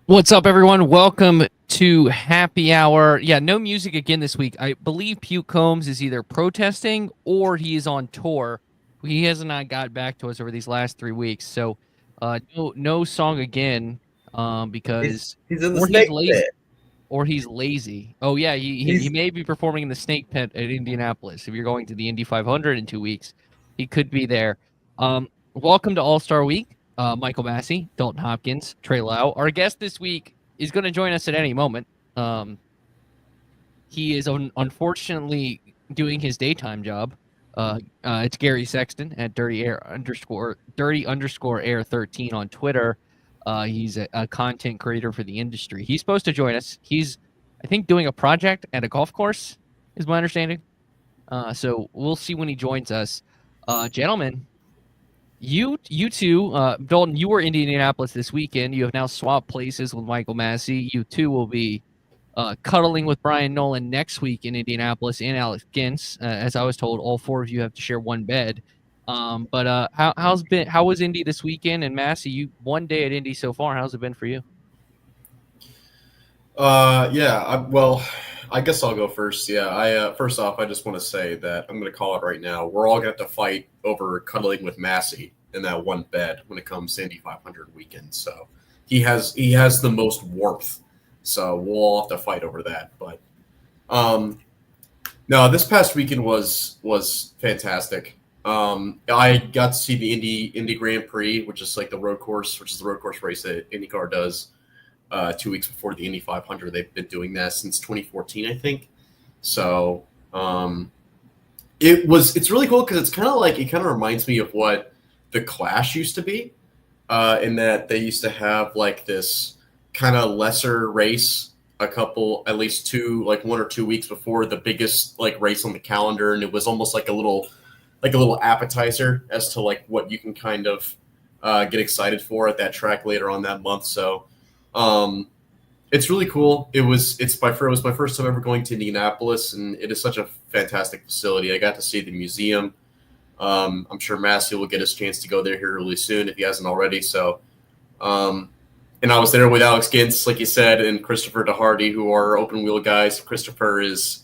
What's up, everyone? Welcome to Happy Hour. Yeah, no music again this week. I believe Puke Combs is either protesting or he is on tour. He has not got back to us over these last 3 weeks, so no song again. He's Because he's in the or he's snake lazy pit. or he's lazy. Oh yeah, he He's may be performing in the Snake Pit at Indianapolis. If you're going to the Indy 500 in 2 weeks, he could be there. Welcome to All Star Week. Michael Massie, Dalton Hopkins, Trey Lyle. Our guest this week is going to join us at any moment. He is unfortunately doing his daytime job. It's Gary Sexton at dirty underscore air 13 on Twitter. He's a content creator for the industry. He's supposed to join us. He's, I think, doing a project at a golf course, is my understanding. So we'll see when he joins us. Gentlemen, you two, Dalton, you were in Indianapolis this weekend. You have now swapped places with Michael Massie. You two will be cuddling with Brian Nolan next week in Indianapolis and Alex Gintz. As I was told, all four of you have to share one bed. But how was Indy this weekend? And Massey, you one day at Indy so far. How's it been for you? Well, I guess I'll go first. Yeah, first off, I just want to say that I'm going to call it right now. We're all going to have to fight over cuddling with Massey in that one bed when it comes to Indy 500 weekend. So he has the most warmth. So we'll all have to fight over that. But no, this past weekend was fantastic. I got to see the Indy Grand Prix, which is like the road course, which is the road course race that IndyCar does 2 weeks before the Indy 500. They've been doing that since 2014, I think. So it's really cool because it kind of reminds me of what the Clash used to be, in that they used to have like this kind of lesser race at least 1 or 2 weeks before the biggest like race on the calendar, and it was almost like a little appetizer as to like what you can kind of get excited for at that track later on that month. So it's really cool. It was my first time ever going to Indianapolis, and it is such a fantastic facility. I got to see the museum. I'm sure Massey will get his chance to go there here really soon if he hasn't already. So, and I was there with Alex Gintz, like you said, and Christopher DeHardy, who are open wheel guys. Christopher is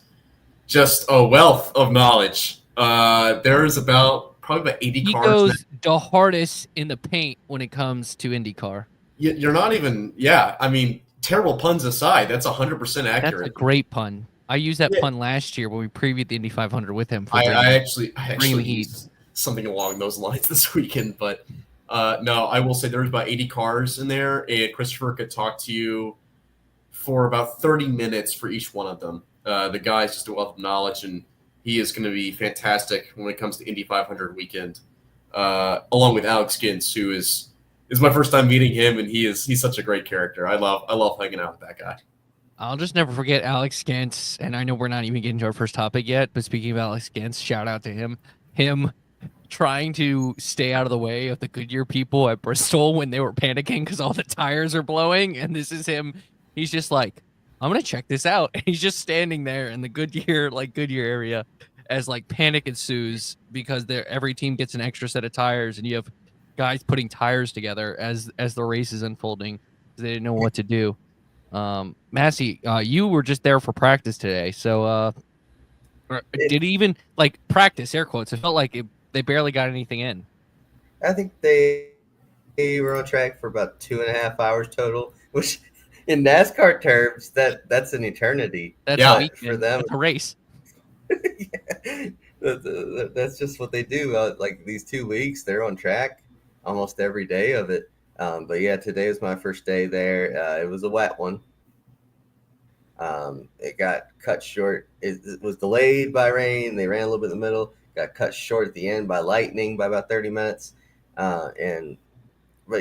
just a wealth of knowledge. There's probably about 80 He cars. goes the hardest in the paint when it comes to IndyCar. You're not even. Yeah, I mean, terrible puns aside, that's 100% That's a accurate. great pun. I used that Yeah. pun last year when we previewed the Indy 500 with him for I bringing actually the heat. used something along those lines this weekend, but no, I will say there's about 80 cars in there, and Christopher could talk to you for about 30 minutes for each one of them. The guy's just a wealth of knowledge, and he is going to be fantastic when it comes to Indy 500 weekend, along with Alex Gintz, who is my first time meeting him, and he's such a great character. I love hanging out with that guy. I'll just never forget Alex Gantz, and I know we're not even getting to our first topic yet, but speaking of Alex Gantz, shout out to him. Him trying to stay out of the way of the Goodyear people at Bristol when they were panicking because all the tires are blowing, and this is him. He's just like, I'm gonna check this out. And he's just standing there in the Goodyear area as like panic ensues because every team gets an extra set of tires, and you have guys putting tires together as the race is unfolding because they didn't know what to do. Massey, you were just there for practice today, so did he even like practice air quotes? It felt like they barely got anything in. I think they were on track for about 2.5 hours total, which in NASCAR terms that's an eternity. That's Yeah. a But weekend. for them, That's a race. yeah, that's just what they do. Like these 2 weeks, they're on track almost every day of it. But yeah, today was my first day there. It was a wet one. It got cut short. It was delayed by rain. They ran a little bit in the middle. Got cut short at the end by lightning by about 30 minutes. But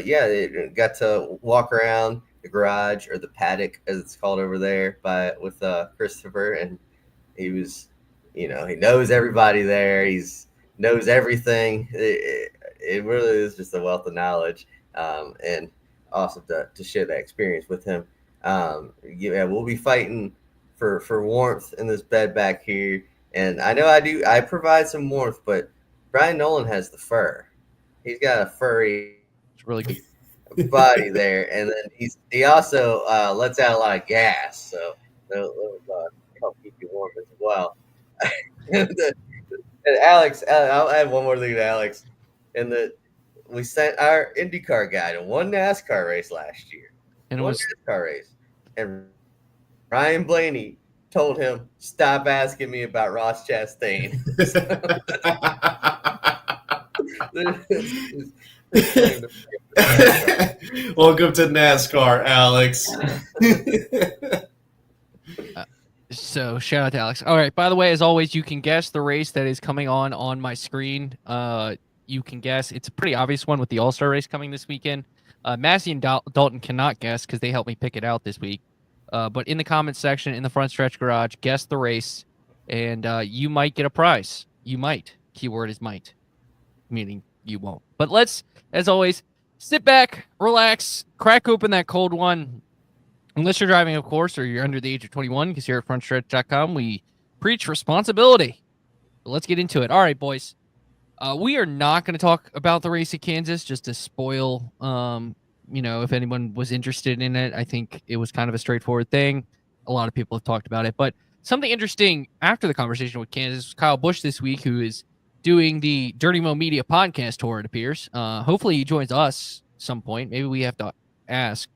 yeah, it got to walk around the garage or the paddock as it's called over there with Christopher, and he was, he knows everybody there. He's knows everything. It really is just a wealth of knowledge, and awesome to share that experience with him. Yeah, we'll be fighting for warmth in this bed back here, and I know I provide some warmth, but Brian Nolan has the fur. He's got a furry It's really good. body there, and then he also lets out a lot of gas, so they'll help keep you warm as well. And Alex, I'll add one more thing to Alex, and we sent our IndyCar guy to one NASCAR race last year, And it one was NASCAR race, and Ryan Blaney told him, "Stop asking me about Ross Chastain." Welcome to NASCAR, Alex. so shout out to Alex. All right. By the way, as always, you can guess the race that is coming on my screen. You can guess. It's a pretty obvious one with the All-Star race coming this weekend. Massie and Dalton cannot guess because they helped me pick it out this week. But in the comments section, in the front stretch garage, guess the race, and you might get a prize. You might. Keyword is might, meaning you won't. But let's, as always, sit back, relax, crack open that cold one. Unless you're driving, of course, or you're under the age of 21, because here at frontstretch.com, we preach responsibility. But let's get into it. All right, boys. We are not going to talk about the race at Kansas just to spoil, if anyone was interested in it. I think it was kind of a straightforward thing. A lot of people have talked about it. But something interesting after the conversation with Kansas was Kyle Busch this week, who is doing the Dirty Mo Media podcast tour, it appears. Hopefully he joins us some point. Maybe we have to ask.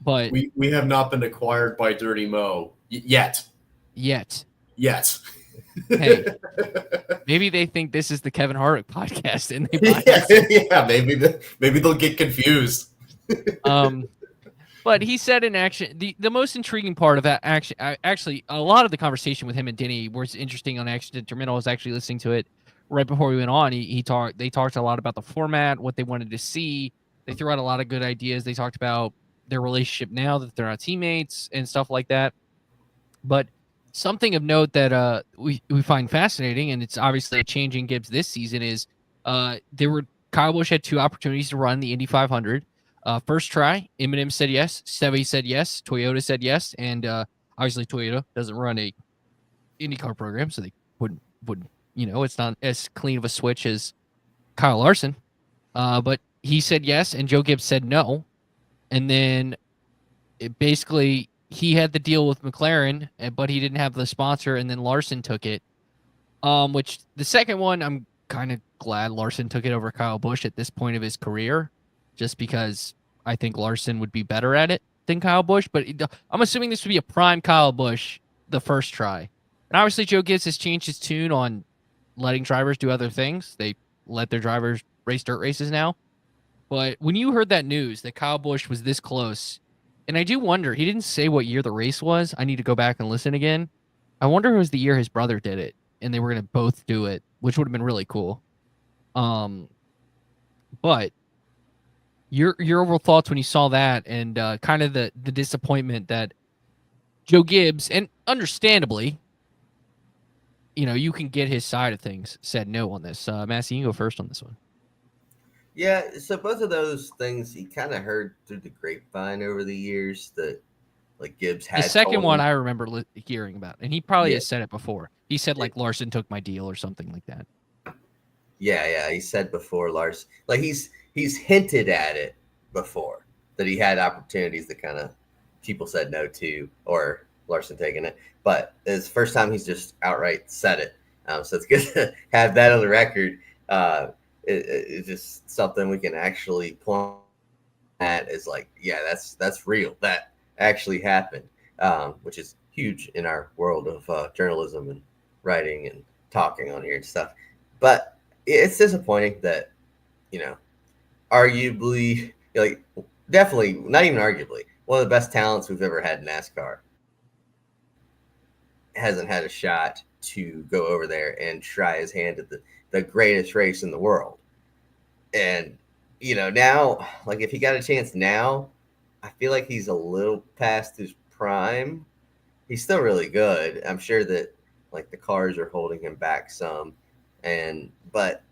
But we have not been acquired by Dirty Mo yet. Hey, maybe they think this is the Kevin Harvick podcast, and they buy us. Maybe they'll get confused. But he said in action, the most intriguing part of that actually, a lot of the conversation with him and Denny was interesting on Action Detrimental. I was actually listening to it right before we went on. They talked a lot about the format, what they wanted to see. They threw out a lot of good ideas. They talked about their relationship now that they're not teammates and stuff like that. But something of note that we find fascinating, and it's obviously a change in Gibbs this season, is Kyle Busch had 2 opportunities to run the Indy 500. First try, Eminem said yes, Chevy said yes, Toyota said yes, and obviously Toyota doesn't run a IndyCar program, so they wouldn't it's not as clean of a switch as Kyle Larson. But he said yes, and Joe Gibbs said no. And then he had the deal with McLaren, but he didn't have the sponsor, and then Larson took it. Which the second one, I'm kind of glad Larson took it over Kyle Busch at this point of his career, just because I think Larson would be better at it than Kyle Busch. But I'm assuming this would be a prime Kyle Busch the first try. And obviously Joe Gibbs has changed his tune on letting drivers do other things. They let their drivers race dirt races now. But when you heard that news that Kyle Busch was this close, and I do wonder, he didn't say what year the race was. I need to go back and listen again. I wonder if it was the year his brother did it, and they were going to both do it, which would have been really cool. But your overall thoughts when you saw that, and kind of the disappointment that Joe Gibbs, and understandably, you can get his side of things, said no on this. Massie, you can go first on this one. Yeah, so both of those things he kind of heard through the grapevine over the years that like Gibbs had. The second one I remember hearing about, and he probably has said it before. He said like Larson took my deal or something like that. Yeah, he said before Larson, like he's hinted at it before that he had opportunities that kind of people said no to, or Larson taking it. But it's the first time he's just outright said it. So it's good to have that on the record. It's just something we can actually point at as like, yeah, that's real. That actually happened, which is huge in our world of journalism and writing and talking on here and stuff. But it's disappointing that, arguably, like definitely, not even arguably, one of the best talents we've ever had in NASCAR hasn't had a shot to go over there and try his hand at the greatest race in the world. And, now, like if he got a chance now, I feel like he's a little past his prime. He's still really good. I'm sure that like the cars are holding him back some. But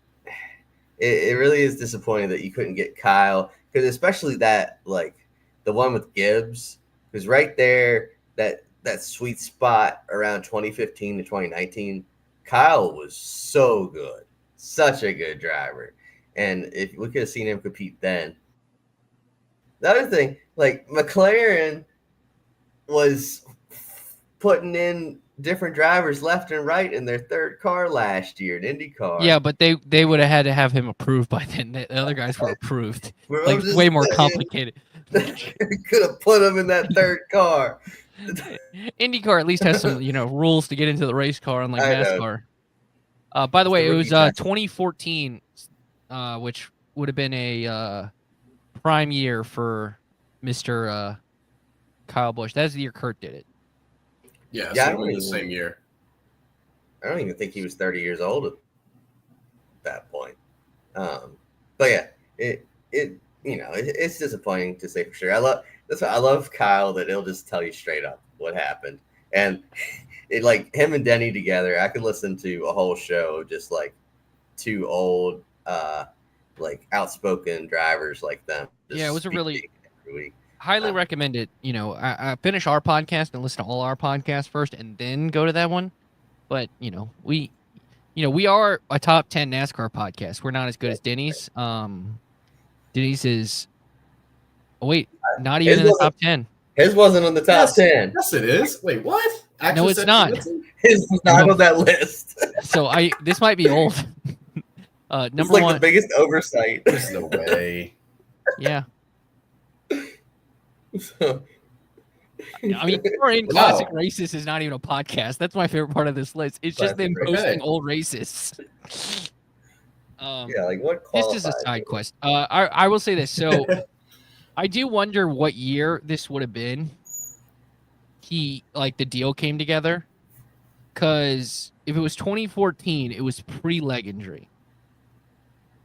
it really is disappointing that you couldn't get Kyle, because especially that, like the one with Gibbs, because right there, that sweet spot around 2015 to 2019, Kyle was so good, such a good driver. And if we could have seen him compete then, the other thing, like McLaren was putting in different drivers left and right in their third car last year, an Indy car. Yeah, but they would have had to have him approved by then. The other guys were approved. Well, Like I'm just way more saying, complicated. could have put him in that third car. IndyCar at least has some, rules to get into the race car, unlike I know. NASCAR. By the way, it the was rookie tax. 2014, which would have been a prime year for Mr. Kyle Busch. That's the year Kurt did it. Yeah, Yeah, I so don't in the even- same year. I don't even think he was 30 years old at that point. But yeah, it's disappointing to say for sure. I love Kyle that he'll just tell you straight up what happened, and it like him and Denny together. I could listen to a whole show of just like two old, like outspoken drivers like them. Yeah, it was a really every week. highly recommend it. I finish our podcast and listen to all our podcasts first, and then go to that one. But we are a top 10 NASCAR podcast. We're not as good as Denny's. Denny's is not even in the top 10. His wasn't on the top 10. Yes, it is. Wait, what? No, it's not. His was not on that list. So this might be old. It's Number like one. the biggest oversight. There's no way. Yeah. So, I mean, we're in Wow. Classic Races is not even a podcast. That's my favorite part of this list. It's just them Classic posting Races. old races. yeah, like what This is a qualifies side it? quest. I will say this. So I do wonder what year this would have been. The deal came together. Because if it was 2014, it was pre-leg injury.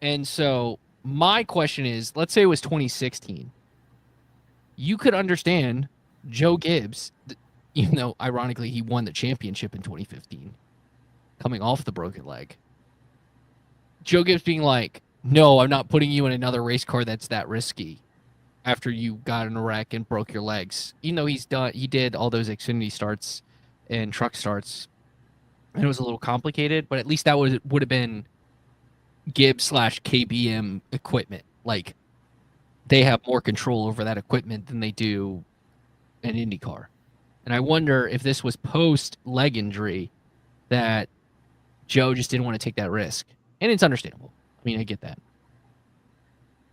And so my question is, let's say it was 2016. You could understand Joe Gibbs, even though ironically he won the championship in 2015, coming off the broken leg. Joe Gibbs being like, no, I'm not putting you in another race car that's that risky after you got in a wreck and broke your legs. Even though he did all those Xfinity starts and truck starts, and it was a little complicated, but at least that would have been Gibbs / KBM equipment. Like, they have more control over that equipment than they do an IndyCar. And I wonder if this was post leg injury that Joe just didn't want to take that risk. And it's understandable. I mean, I get that.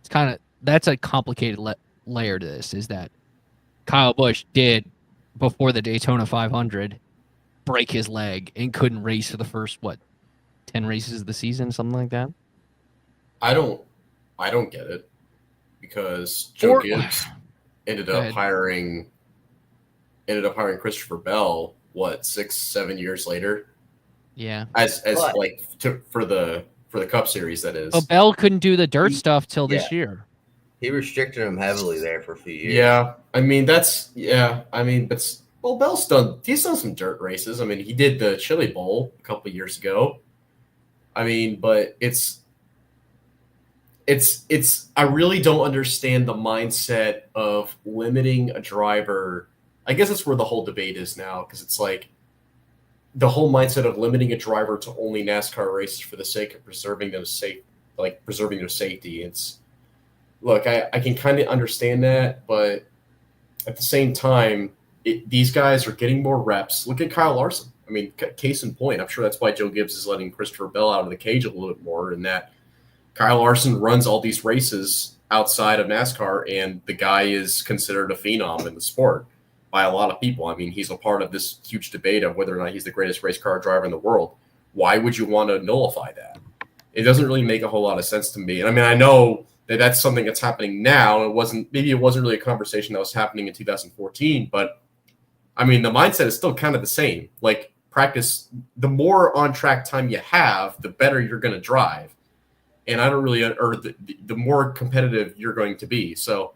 It's that's a complicated layer to this, is that Kyle Busch did, before the Daytona 500, break his leg and couldn't race for the first 10 races of the season, something like that. I don't get it, because Joe Or- Gibbs ended Go up ahead. hiring Christopher Bell 6-7 years later Yeah. as But- for the Cup Series, that is. But Bell couldn't do the dirt stuff till this Yeah. year. He restricted him heavily there for a few years. Yeah, I mean Bell's done some dirt races. I mean, he did the Chili Bowl a couple of years ago. I mean, but it's I really don't understand the mindset of limiting a driver. I guess that's where the whole debate is now, because it's like the whole mindset of limiting a driver to only NASCAR races for the sake of preserving their safety. Look, I can kind of understand that, but at the same time, these guys are getting more reps. Look at Kyle Larson. I mean, case in point, I'm sure that's why Joe Gibbs is letting Christopher Bell out of the cage a little bit more, and that Kyle Larson runs all these races outside of NASCAR, and the guy is considered a phenom in the sport by a lot of people. I mean, he's a part of this huge debate of whether or not he's the greatest race car driver in the world. Why would you want to nullify that? It doesn't really make a whole lot of sense to me. And I mean, I know that that's something that's happening now. Maybe it wasn't really a conversation that was happening in 2014, but I mean, the mindset is still kind of the same. Like, practice, the more on track time you have, the better you're going to drive. And I don't really, or the more competitive you're going to be. So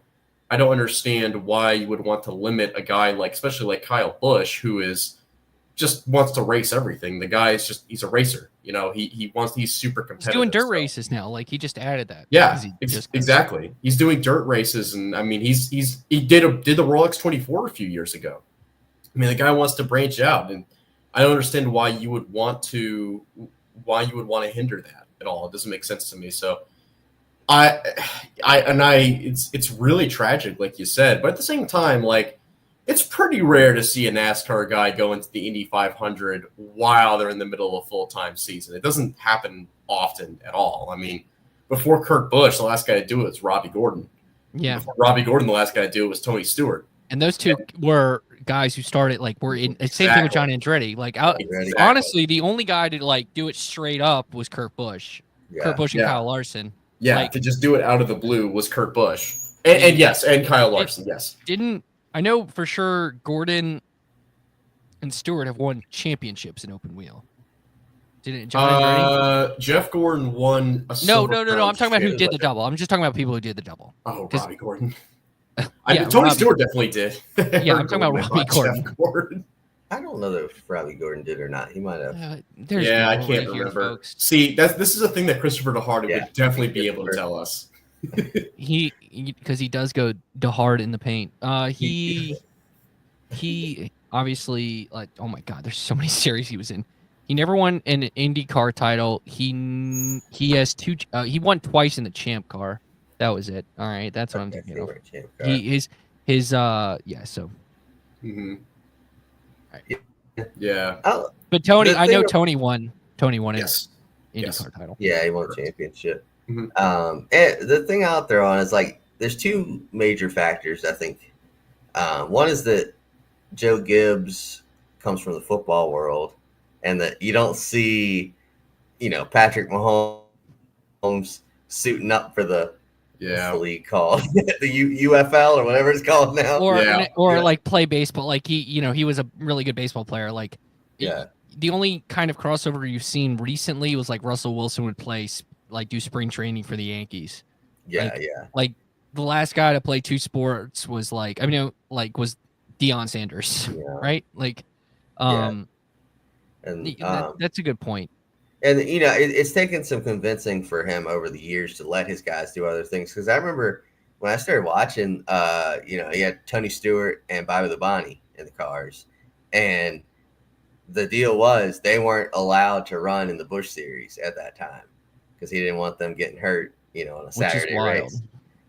I don't understand why you would want to limit a guy especially like Kyle Busch, who just wants to race everything. The guy is he's a racer. He's super competitive. He's doing dirt so. races now. Like, he just added that. Yeah, 'Cause he just- exactly. He's doing dirt races, and I mean, he did the Rolex 24 a few years ago. I mean, the guy wants to branch out, and I don't understand why you would want to hinder that at all. It doesn't make sense to me. So It's really tragic, like you said, but at the same time, like it's pretty rare to see a NASCAR guy go into the Indy 500 while they're in the middle of a full-time season. It doesn't happen often at all. I mean, before Kurt Busch, the last guy to do it was Robbie Gordon. Yeah. Before Robbie Gordon, the last guy to do it was Tony Stewart. And those two were guys who started were in same thing with John Andretti. Like honestly, the only guy to like do it straight up was Kurt Busch. Yeah. Kurt Busch and Kyle Larson. Yeah, like, to just do it out of the blue was Kurt Busch. And yes, and Kyle Larson, yes. I know for sure Gordon and Stewart have won championships in open wheel. Didn't John Andretti? Jeff Gordon won a No. I'm talking about who did the double. I'm just talking about people who did the double. Oh, Robbie Gordon. Yeah, Tony Stewart definitely did. Yeah, I'm talking about Robbie Gordon. I don't know if Robbie Gordon did or not. He might have. I can't remember. Folks. See, this is a thing that Christopher DeHardy would definitely be able to tell us. Because he does go hard in the paint. He obviously, like, oh my God, there's so many series he was in. He never won an IndyCar title. He has two. He won twice in the Champ Car. That was it. All right, that's what I'm thinking of. So. Mm-hmm. Right. Yeah. But Tony, I know Tony won. Tony won his IndyCar title. Yeah, he won a championship. Mm-hmm. And the thing out there on is like there's two major factors. I think one is that Joe Gibbs comes from the football world, and that you don't see, Patrick Mahomes suiting up for the league called the UFL or whatever it's called now, or like play baseball. Like he was a really good baseball player. Like the only kind of crossover you've seen recently was like Russell Wilson would do spring training for the Yankees. Like the last guy to play two sports was was Deion Sanders, right? Like, and that's a good point. And it's taken some convincing for him over the years to let his guys do other things. Because I remember when I started watching, he had Tony Stewart and Bobby Labonte in the cars, and the deal was they weren't allowed to run in the Busch Series at that time because he didn't want them getting hurt, on a Saturday race.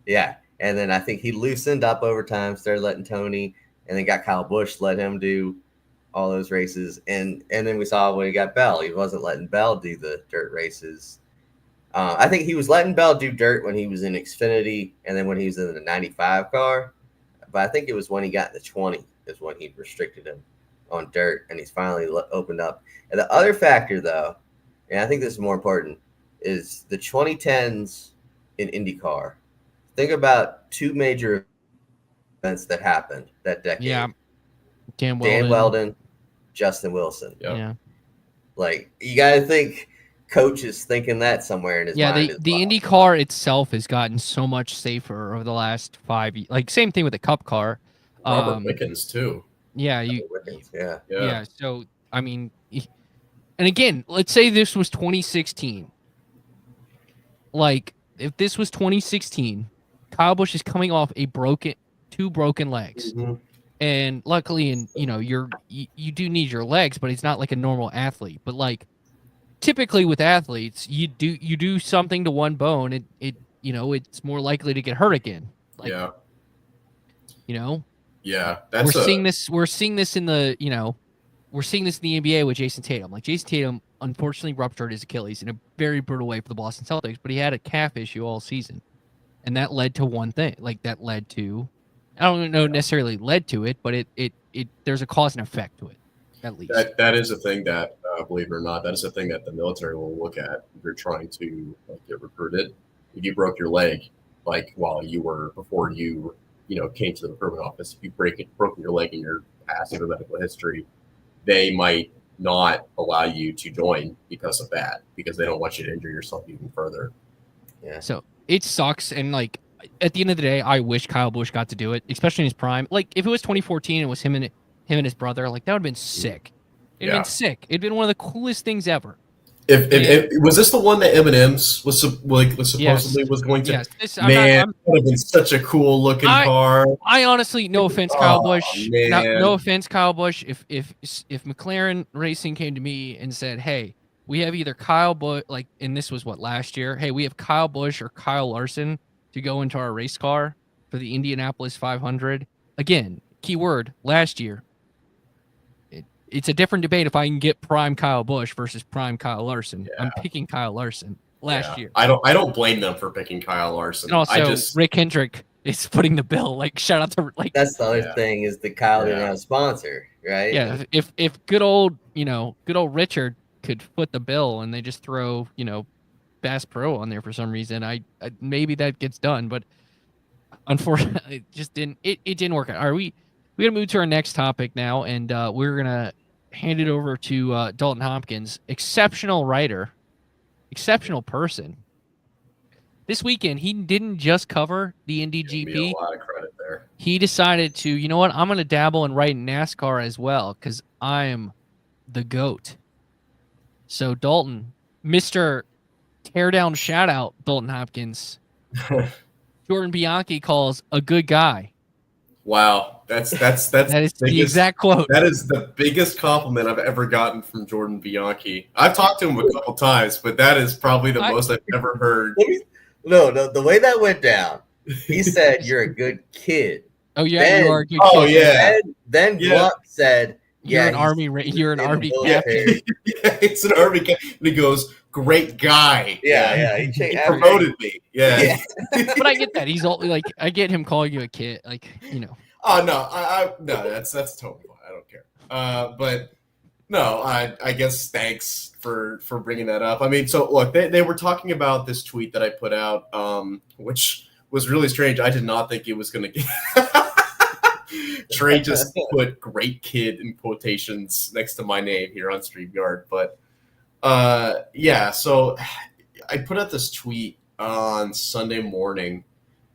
Yeah, and then I think he loosened up over time, started letting Tony, and then got Kyle Busch, let him do all those races, and then we saw when he got Bell, he wasn't letting Bell do the dirt races. I think he was letting Bell do dirt when he was in Xfinity, and then when he was in the 95 car. But I think it was when he got in the 20 is when he restricted him on dirt, and he's finally opened up. And the other factor, though, and I think this is more important, is the 2010s in IndyCar. Think about two major events that happened that decade. Yeah, Dan Weldon, Justin Wilson. Yep. Yeah. Like, you got to think coach is thinking that somewhere in his mind. Yeah, the IndyCar itself has gotten so much safer over the last 5 years. Like, same thing with the Cup car. Robert Wickens, too. Yeah. Yeah. So, I mean, and again, let's say this was 2016. Like, if this was 2016, Kyle Busch is coming off two broken legs. Mm-hmm. And luckily, you do need your legs, but he's not like a normal athlete. But like typically with athletes, you do something to one bone, it's more likely to get hurt again. Like, that's we're seeing this in the NBA with Jason Tatum. Like Jason Tatum unfortunately ruptured his Achilles in a very brutal way for the Boston Celtics, but he had a calf issue all season, and that led to one thing. Like that led to. I don't know necessarily led to it, but it there's a cause and effect to it, at least. That is a thing that, believe it or not, that is a thing that the military will look at if you're trying to get recruited. If you broke your leg, before you came to the recruitment office, if you broken your leg in your past or medical history, they might not allow you to join because of that, because they don't want you to injure yourself even further. Yeah. So it sucks, and at the end of the day, I wish Kyle Busch got to do it, especially in his prime. Like, if it was 2014 and it was him and his brother, like, that would have been sick. It'd been sick. It'd been one of the coolest things ever. If was this the one that M&M's was supposedly was going to? Yes. That would have been such a cool looking car. I honestly, no offense, Kyle Busch. No offense, Kyle Busch. If McLaren Racing came to me and said, "Hey, we have either Kyle Busch, like, and this was what, last year? Hey, we have Kyle Busch or Kyle Larson to go into our race car for the Indianapolis 500. Again, keyword last year. It's a different debate if I can get prime Kyle Busch versus prime Kyle Larson. Yeah. I'm picking Kyle Larson last year. I don't blame them for picking Kyle Larson. And also, Rick Hendrick is footing the bill. Like, shout out to like. That's the other thing is the Kyle didn't have a sponsor, right? Yeah, if good old Richard could foot the bill and they just throw Bass Pro on there for some reason, I maybe that gets done, but unfortunately, it just didn't. It didn't work out. All right, we gonna move to our next topic now, and we're gonna hand it over to Dalton Hopkins, exceptional writer, exceptional person. This weekend, he didn't just cover the Indy GP. A lot of credit there. He decided to, you know what, I'm going to dabble and write NASCAR as well because I'm the GOAT. So, Dalton, Mr. Teardown shout-out, Dalton Hopkins. Jordan Bianchi calls a good guy. Wow, that is the exact quote. That is the biggest compliment I've ever gotten from Jordan Bianchi. I've talked to him a couple times, but that is probably the most I've ever heard. No, the way that went down, he said, "You're a good kid." Oh yeah, you are a good kid. Oh yeah. Then Gluck said, "You're an army. You're an army captain." It's an army captain. And he goes, "Great guy." Yeah. He promoted me. Yeah. But I get that. He's all, like, I get him calling you a kid. Like, Oh no, no, that's totally fine. I don't care. But no, I guess thanks for bringing that up. I mean, so look, they were talking about this tweet that I put out, which was really strange. I did not think it was going to get. Trey just put "great kid" in quotations next to my name here on StreamYard. But yeah, so I put out this tweet on Sunday morning,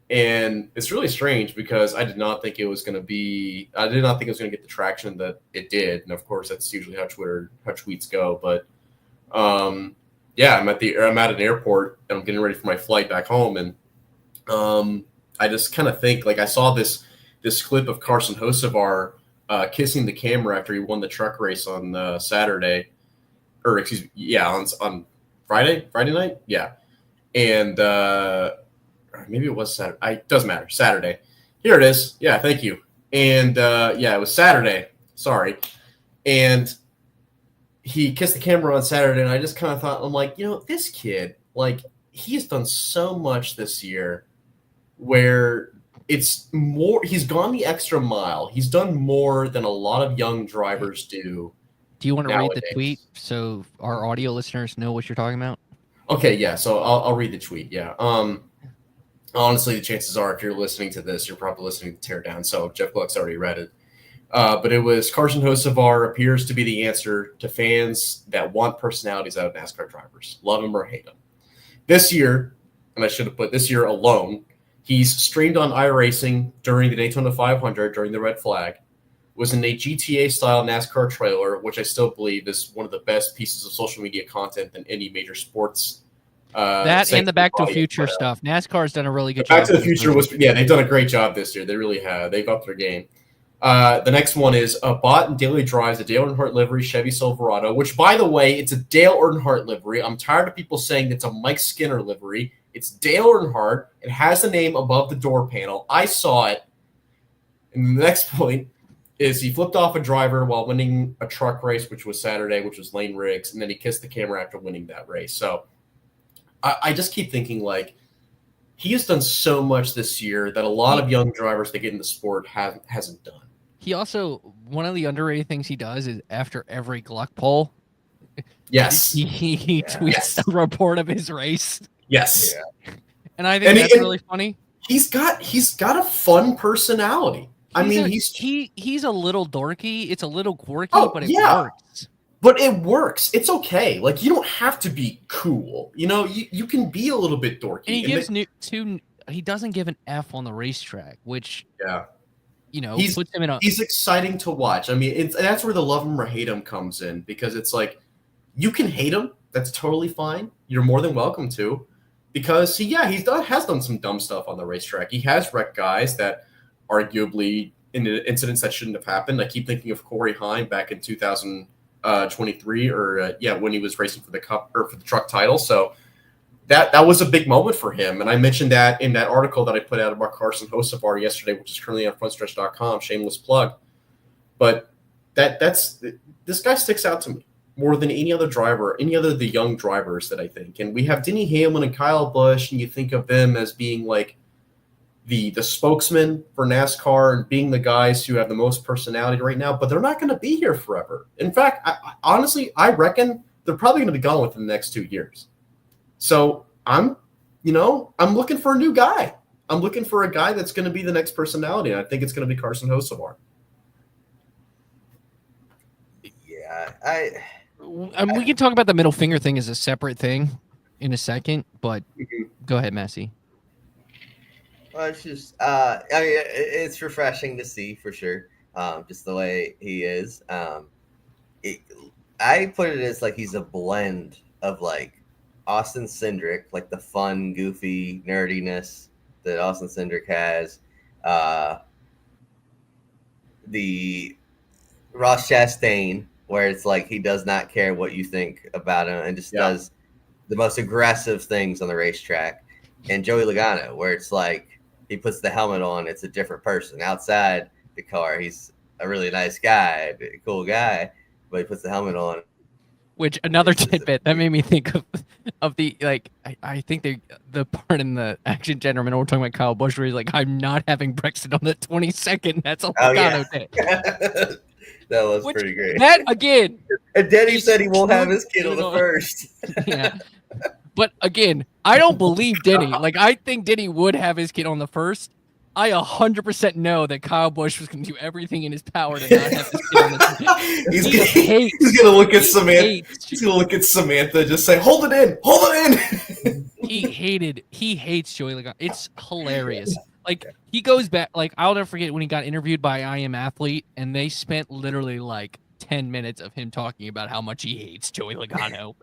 and it's really strange because I did not think it was going to be. I did not think it was going to get the traction that it did, and of course, that's usually how tweets go. But yeah, I'm at an airport and I'm getting ready for my flight back home, and I just kind of think, like, I saw this clip of Carson Hocevar kissing the camera after he won the truck race on Saturday, or excuse me, yeah, on Friday night, yeah, and maybe it was Saturday. It doesn't matter. Saturday. Here it is. Yeah, thank you. And yeah, it was Saturday. Sorry. And he kissed the camera on Saturday, and I just kind of thought, I'm like, this kid, like, he's done so much this year where it's more, he's gone the extra mile. He's done more than a lot of young drivers do. Do you want to read the tweet so our audio listeners know what you're talking about? Okay, yeah. So I'll read the tweet. Yeah. Honestly, the chances are, if you're listening to this, you're probably listening to Teardown. So Jeff Gluck's already read it. But it was Carson Hocevar appears to be the answer to fans that want personalities out of NASCAR drivers. Love him or hate him. This year, and I should have put this year alone, he's streamed on iRacing during the Daytona 500 during the red flag, was in a GTA-style NASCAR trailer, which I still believe is one of the best pieces of social media content than any major sports. That and the Back to the Future stuff. NASCAR's done a really good job. Back to the Future they've done a great job this year. They really have. They've upped their game. The next one is bought and daily drives a Dale Earnhardt livery Chevy Silverado, which, by the way, it's a Dale Earnhardt livery. I'm tired of people saying it's a Mike Skinner livery. It's Dale Earnhardt. It has the name above the door panel. I saw it. And the next point is he flipped off a driver while winning a truck race, which was Saturday, which was Lane Riggs, and then he kissed the camera after winning that race. So I just keep thinking, like, he has done so much this year that a lot of young drivers that get in the sport hasn't done. He also, one of the underrated things he does is after every Gluck poll, yes, he tweets a report of his race. Yes, yeah. And I think that's really funny. He's got a fun personality. He's a little dorky. It's a little quirky, but it works. But it works. It's okay. Like, you don't have to be cool. You can be a little bit dorky. And he doesn't give an F on the racetrack, which puts him in a. He's exciting to watch. I mean, that's where the love him or hate him comes in, because it's like, you can hate him. That's totally fine. You're more than welcome to, because has done some dumb stuff on the racetrack. He has wrecked guys that arguably in incidents that shouldn't have happened. I keep thinking of Corey Heim back in 2000. 23 or when he was racing for the cup or for the truck title. So that was a big moment for him. And I mentioned that in that article that I put out about Carson Hocevar yesterday, which is currently on frontstretch.com, shameless plug. But that's this guy sticks out to me more than any other driver, any other of the young drivers that I think. And we have Denny Hamlin and Kyle Busch, and you think of them as being like the spokesman for NASCAR and being the guys who have the most personality right now, but they're not going to be here forever. In fact, honestly, I reckon they're probably going to be gone within the next 2 years. So I'm looking for a new guy. I'm looking for a guy that's going to be the next personality. And I think it's going to be Carson Hocevar. Yeah, we can talk about the middle finger thing as a separate thing in a second, but go ahead, Massie. Well, it's just, it's refreshing to see for sure. Just the way he is. I put it as like he's a blend of like Austin Cindric, like the fun, goofy nerdiness that Austin Cindric has. The Ross Chastain, where it's like he does not care what you think about him and just does the most aggressive things on the racetrack. And Joey Logano, where it's like he puts the helmet on, it's a different person. Outside the car, he's a really nice guy, a cool guy, but he puts the helmet on. Which another tidbit that made me think of the like I think the part in the Action Gentleman we're talking about Kyle Busch where he's like, I'm not having Brexit on the 22nd. That's a Logano day. That was pretty great. That again. And Denny said he won't have his kid on the first. Yeah. But again, I don't believe Denny. Like I think Denny would have his kid on the first. I 100% know that Kyle Busch was going to do everything in his power to not have his kid on the He's going to look at Samantha. He's going to look at Samantha and just say, hold it in. He hates Joey Logano. It's hilarious. Like he goes back, like I'll never forget when he got interviewed by I Am Athlete and they spent literally like 10 minutes of him talking about how much he hates Joey Logano.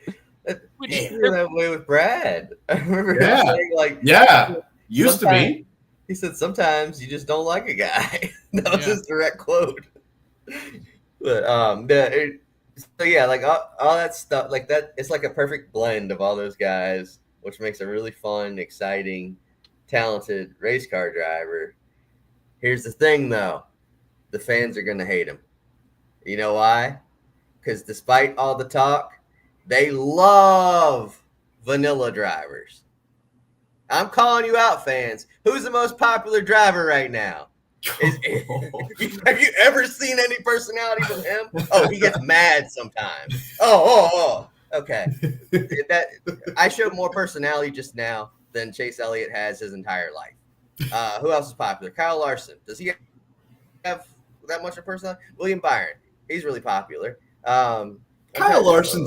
He feel that way with Brad. I remember him saying like, used to be. He said, sometimes you just don't like a guy. That was his direct quote. But like all that stuff, like that, it's like a perfect blend of all those guys, which makes a really fun, exciting, talented race car driver. Here's the thing, though. The fans are going to hate him. You know why? Because despite all the talk, they love vanilla drivers. I'm calling you out, fans. Who's the most popular driver right now? Have you ever seen any personality from him? Oh, he gets mad sometimes. Oh. Okay. I showed more personality just now than Chase Elliott has his entire life. Who else is popular? Kyle Larson. Does he have that much of personality? William Byron. He's really popular. Kyle Larson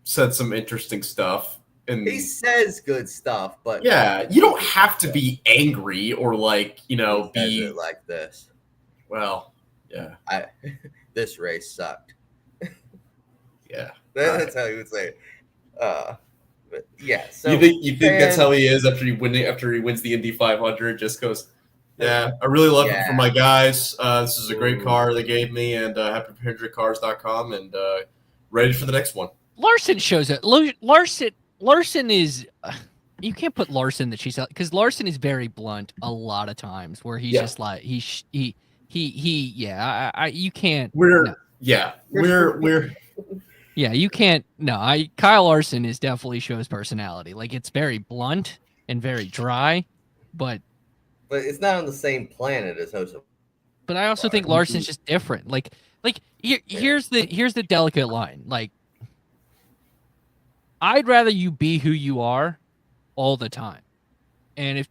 said some interesting stuff. And he says good stuff, but you don't have to be angry or like, be like this. Well, yeah. This race sucked. Yeah. That's how he would say it. But yeah. So you think that's how he is after he wins the Indy 500? Just goes, I really love it for my guys. This is a great car they gave me, and happy100cars.com, and ready for the next one. Larson shows it. Larson is you can't put Larson that she's because Larson is very blunt a lot of times where he's just like you can't you can't Kyle Larson is definitely shows personality. Like it's very blunt and very dry, but it's not on the same planet as Hocevar. But I also think Larson's just different. Here's the delicate line. Like I'd rather you be who you are all the time. And if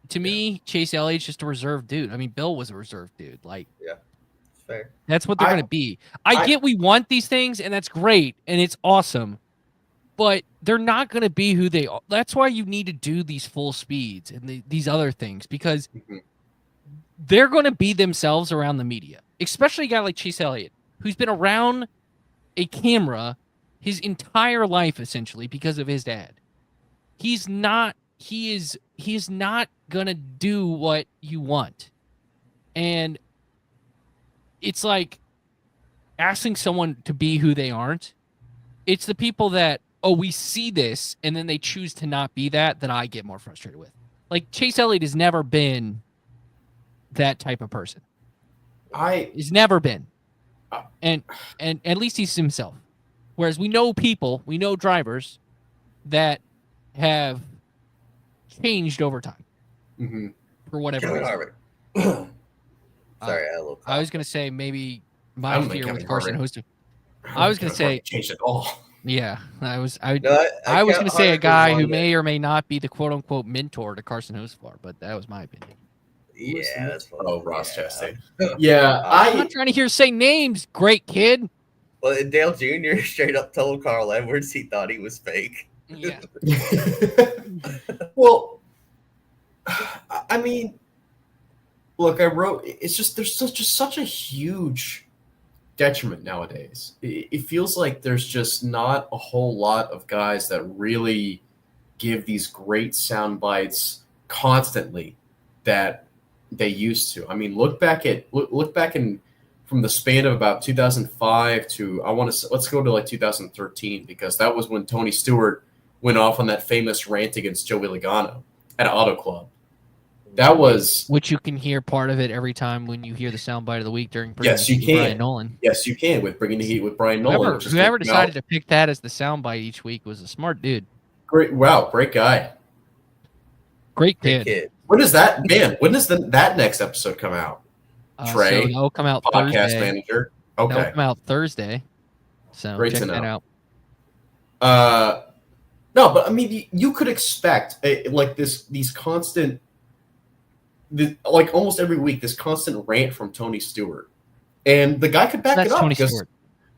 to me, Chase Elliott's just a reserved dude. I mean, Bill was a reserved dude. Like, it's fair. That's what they're going to be. I get we want these things, and that's great, and it's awesome. But they're not going to be who they are. That's why you need to do these full speeds and these other things, because they're going to be themselves around the media, especially a guy like Chase Elliott, who's been around a camera his entire life, essentially, because of his dad. He is not going to do what you want. And it's like, asking someone to be who they aren't. It's the people that, oh, we see this, and then they choose to not be that I get more frustrated with. Like, Chase Elliott has never been that type of person. He's never been. And at least he's himself. Whereas we know drivers that have changed over time. Mm-hmm. For whatever Kevin reason. Harvick. Sorry, I had a little. I was going to say maybe I my don't think fear with Kevin Carson Harvick- Hocevar. I was going to say, changed it all. yeah, I was No, going to say a Harvick guy was who on may or may not be the quote unquote mentor to Carson Hocevar, but that was my opinion. Yeah, that's funny. Oh, Ross Yeah. Chastain. Yeah, I'm not trying to hear say names, great kid. Well, Dale Jr. straight up told Carl Edwards he thought he was fake. Yeah. Well, I mean, look, I wrote. It's just there's such a huge detriment nowadays. It feels like there's just not a whole lot of guys that really give these great sound bites constantly that they used to. I mean, look back in from the span of about 2005 to let's go to like 2013, because that was when Tony Stewart went off on that famous rant against Joey Logano at Auto Club. That was which you can hear part of it every time when you hear the soundbite of the week during Yes, you can. Brian Nolan. Yes, you can with Bringing the Heat with Brian Nolan. Whoever decided to pick that as the soundbite each week was a smart dude. Great guy. Great Great kid. kid. When does that that next episode come out? Trey, so that'll come out podcast Thursday. manager. That'll Okay. come out Thursday. So Great check to that know. out. No, but I mean, you could expect like these constant, like almost every week, this constant rant from Tony Stewart, and the guy could back That's it up. Tony because, Stewart.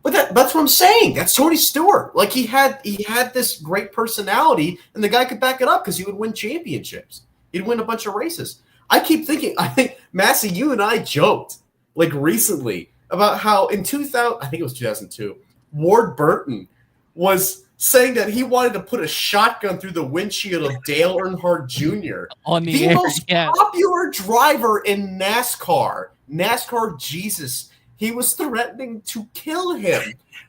But that's what I'm saying. That's Tony Stewart. Like he had this great personality, and the guy could back it up because he would win championships. He'd win a bunch of races. I keep thinking. I think Massie, you and I joked like recently about how in 2000, I think it was 2002, Ward Burton was saying that he wanted to put a shotgun through the windshield of Dale Earnhardt Jr. On the The air, most yeah. popular driver in NASCAR Jesus. He was threatening to kill him,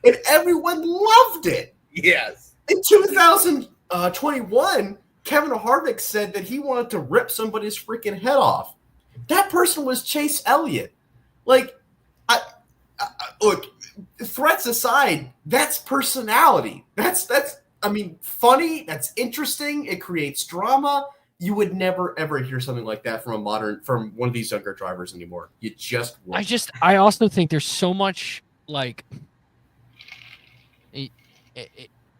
and everyone loved it. Yes. In 2021, Kevin Harvick said that he wanted to rip somebody's freaking head off. That person was Chase Elliott. Like, look, threats aside, that's personality. That's I mean, funny. That's interesting. It creates drama. You would never ever hear something like that from from one of these younger drivers anymore. You just wouldn't. I also think there's so much like.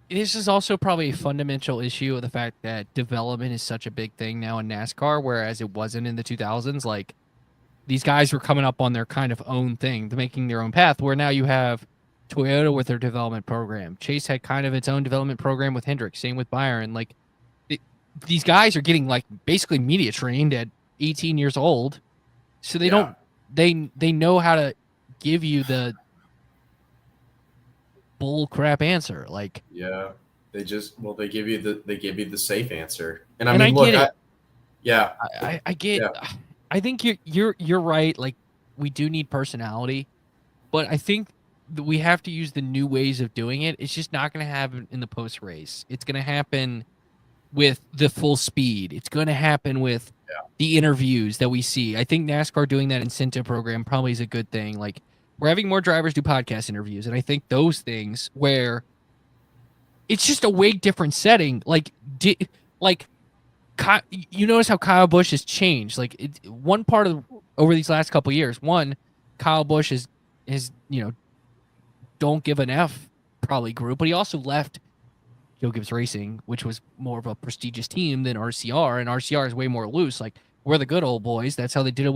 This is also probably a fundamental issue of the fact that development is such a big thing now in NASCAR, whereas it wasn't in the 2000s. Like, these guys were coming up on their kind of own thing, making their own path, where now you have Toyota with their development program. Chase had kind of its own development program with Hendrick, same with Byron. Like, these guys are getting like basically media trained at 18 years old. So they they know how to give you the bull crap answer. Like, Yeah, they give you the safe answer, and And I look, get it. yeah, I get. Yeah. I think you're right. Like, we do need personality, but I think that we have to use the new ways of doing it. It's just not going to happen in the post race. It's going to happen with the full speed. It's going to happen with the interviews that we see. I think NASCAR doing that incentive program probably is a good thing. Like, we're having more drivers do podcast interviews, and I think those things where it's just a way different setting. Like, you notice how Kyle Busch has changed. Like, one part of over these last couple of years, one, Kyle Busch is don't give an F probably group, but he also left Joe Gibbs Racing, which was more of a prestigious team than RCR, and RCR is way more loose. Like, we're the good old boys. That's how they did it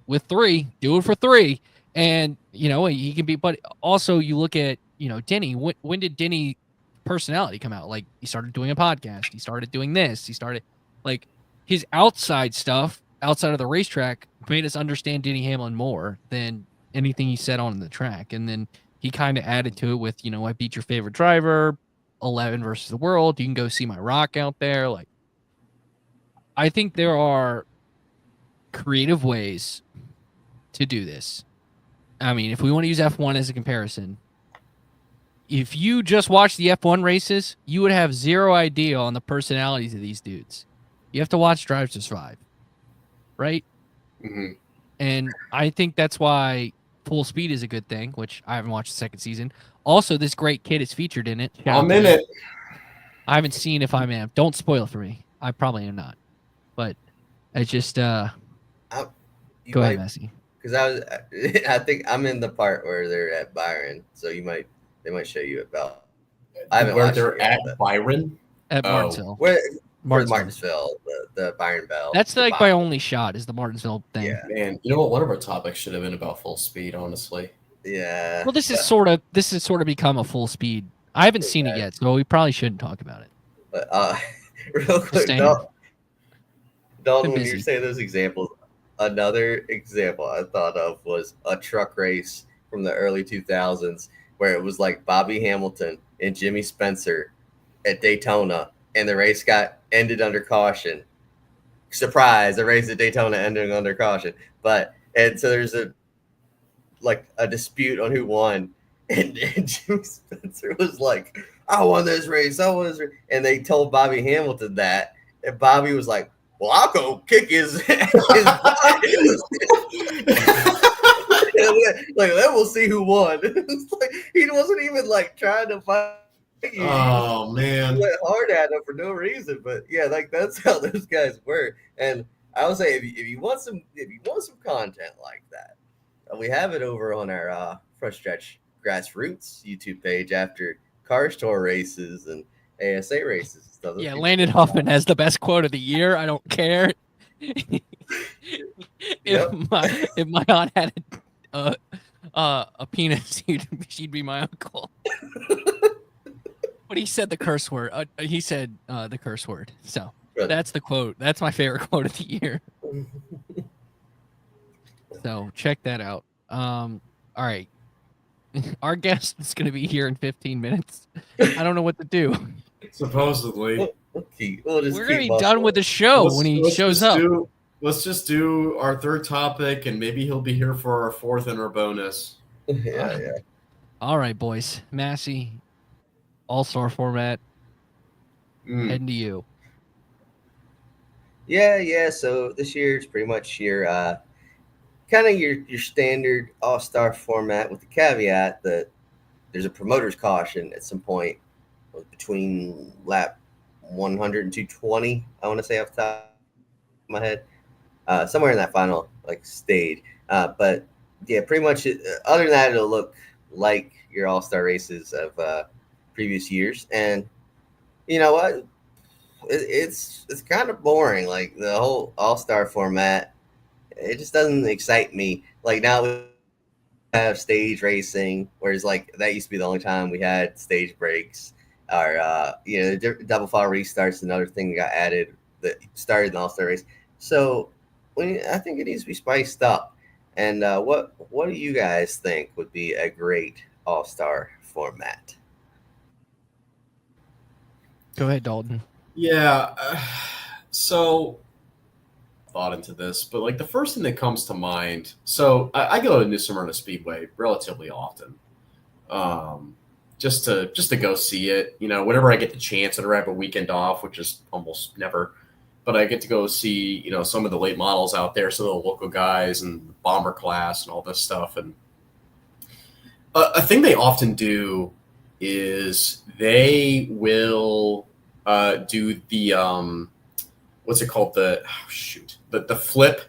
with three. Do it for three. And, he can be, but also you look at, Denny. When did Denny personality come out? Like, he started doing a podcast. He started doing this. He started, like, his outside stuff, outside of the racetrack, made us understand Denny Hamlin more than anything he said on the track. And then he kind of added to it with, I beat your favorite driver, 11 versus the world. You can go see my rock out there. Like, I think there are creative ways to do this. I mean, if we want to use F1 as a comparison, if you just watch the F1 races, you would have zero idea on the personalities of these dudes. You have to watch Drive to Survive, right? Mm-hmm. And I think that's why Full Speed is a good thing, which I haven't watched the second season. Also, this great kid is featured in it. I'm in it. I haven't seen if I'm in. Don't spoil it for me. I probably am not. But it's just go ahead, Massie. Because I think I'm in the part where they're at Byron, so they might show you about. I haven't where watched they're it yet, at but Byron. At Martinsville. where Martinsville, the Byron Bell. That's like my only shot is the Martinsville thing. Yeah. Man, you know what? One of our topics should have been about Full Speed, honestly. Yeah. Well, this has sort of become a Full Speed. I haven't seen it yet, so we probably shouldn't talk about it. But real quick, Dalton, when you're saying those examples, another example I thought of was a truck race from the early 2000s where it was like Bobby Hamilton and Jimmy Spencer at Daytona, and the race got ended under caution. Surprise, the race at Daytona ending under caution. And so there's a dispute on who won. And Jimmy Spencer was like, I won this race. And they told Bobby Hamilton that. And Bobby was like, well, I'll go kick his butt. Like, then we'll see who won. It's like, he wasn't even like trying to fight you. Oh, man. He went hard at him for no reason. But yeah, like that's how those guys were. And I would say if you want some content like that, we have it over on our Front Stretch Grassroots YouTube page after Car Store races and ASA races and stuff. Yeah, Landon Huffman has the best quote of the year. I don't care. If my aunt had a penis, she'd be my uncle. But he said the curse word. He said the curse word. So that's the quote. That's my favorite quote of the year. So check that out. All right. Our guest is going to be here in 15 minutes. I don't know what to do. Supposedly. We're going to be done with the show when he shows up. Let's just do our third topic, and maybe he'll be here for our fourth and our bonus. Yeah. All right, boys. Massie, all-star format. Heading to you. Yeah. So this year is pretty much your kind of your standard all-star format with the caveat that there's a promoter's caution at some point between lap 100 and 220, I want to say off the top of my head, somewhere in that final stage. But yeah, pretty much other than that, it'll look like your all-star races of previous years. And you know what? It's kind of boring. Like the whole all-star format, it just doesn't excite me. Like now we have stage racing, whereas like that used to be the only time we had stage breaks. Or double fall restarts, another thing that got added that started the all-star race. So I think it needs to be spiced up. And what do you guys think would be a great all-star format? Go ahead, Dalton. Yeah. So thought into this, but like the first thing that comes to mind. So I go to New Smyrna Speedway relatively often, just to go see it. You know, whenever I get the chance, and I have a weekend off, which is almost never, but I get to go see some of the late models out there, some of the local guys and bomber class and all this stuff. And a thing they often do is they will do the what's it called? The flip,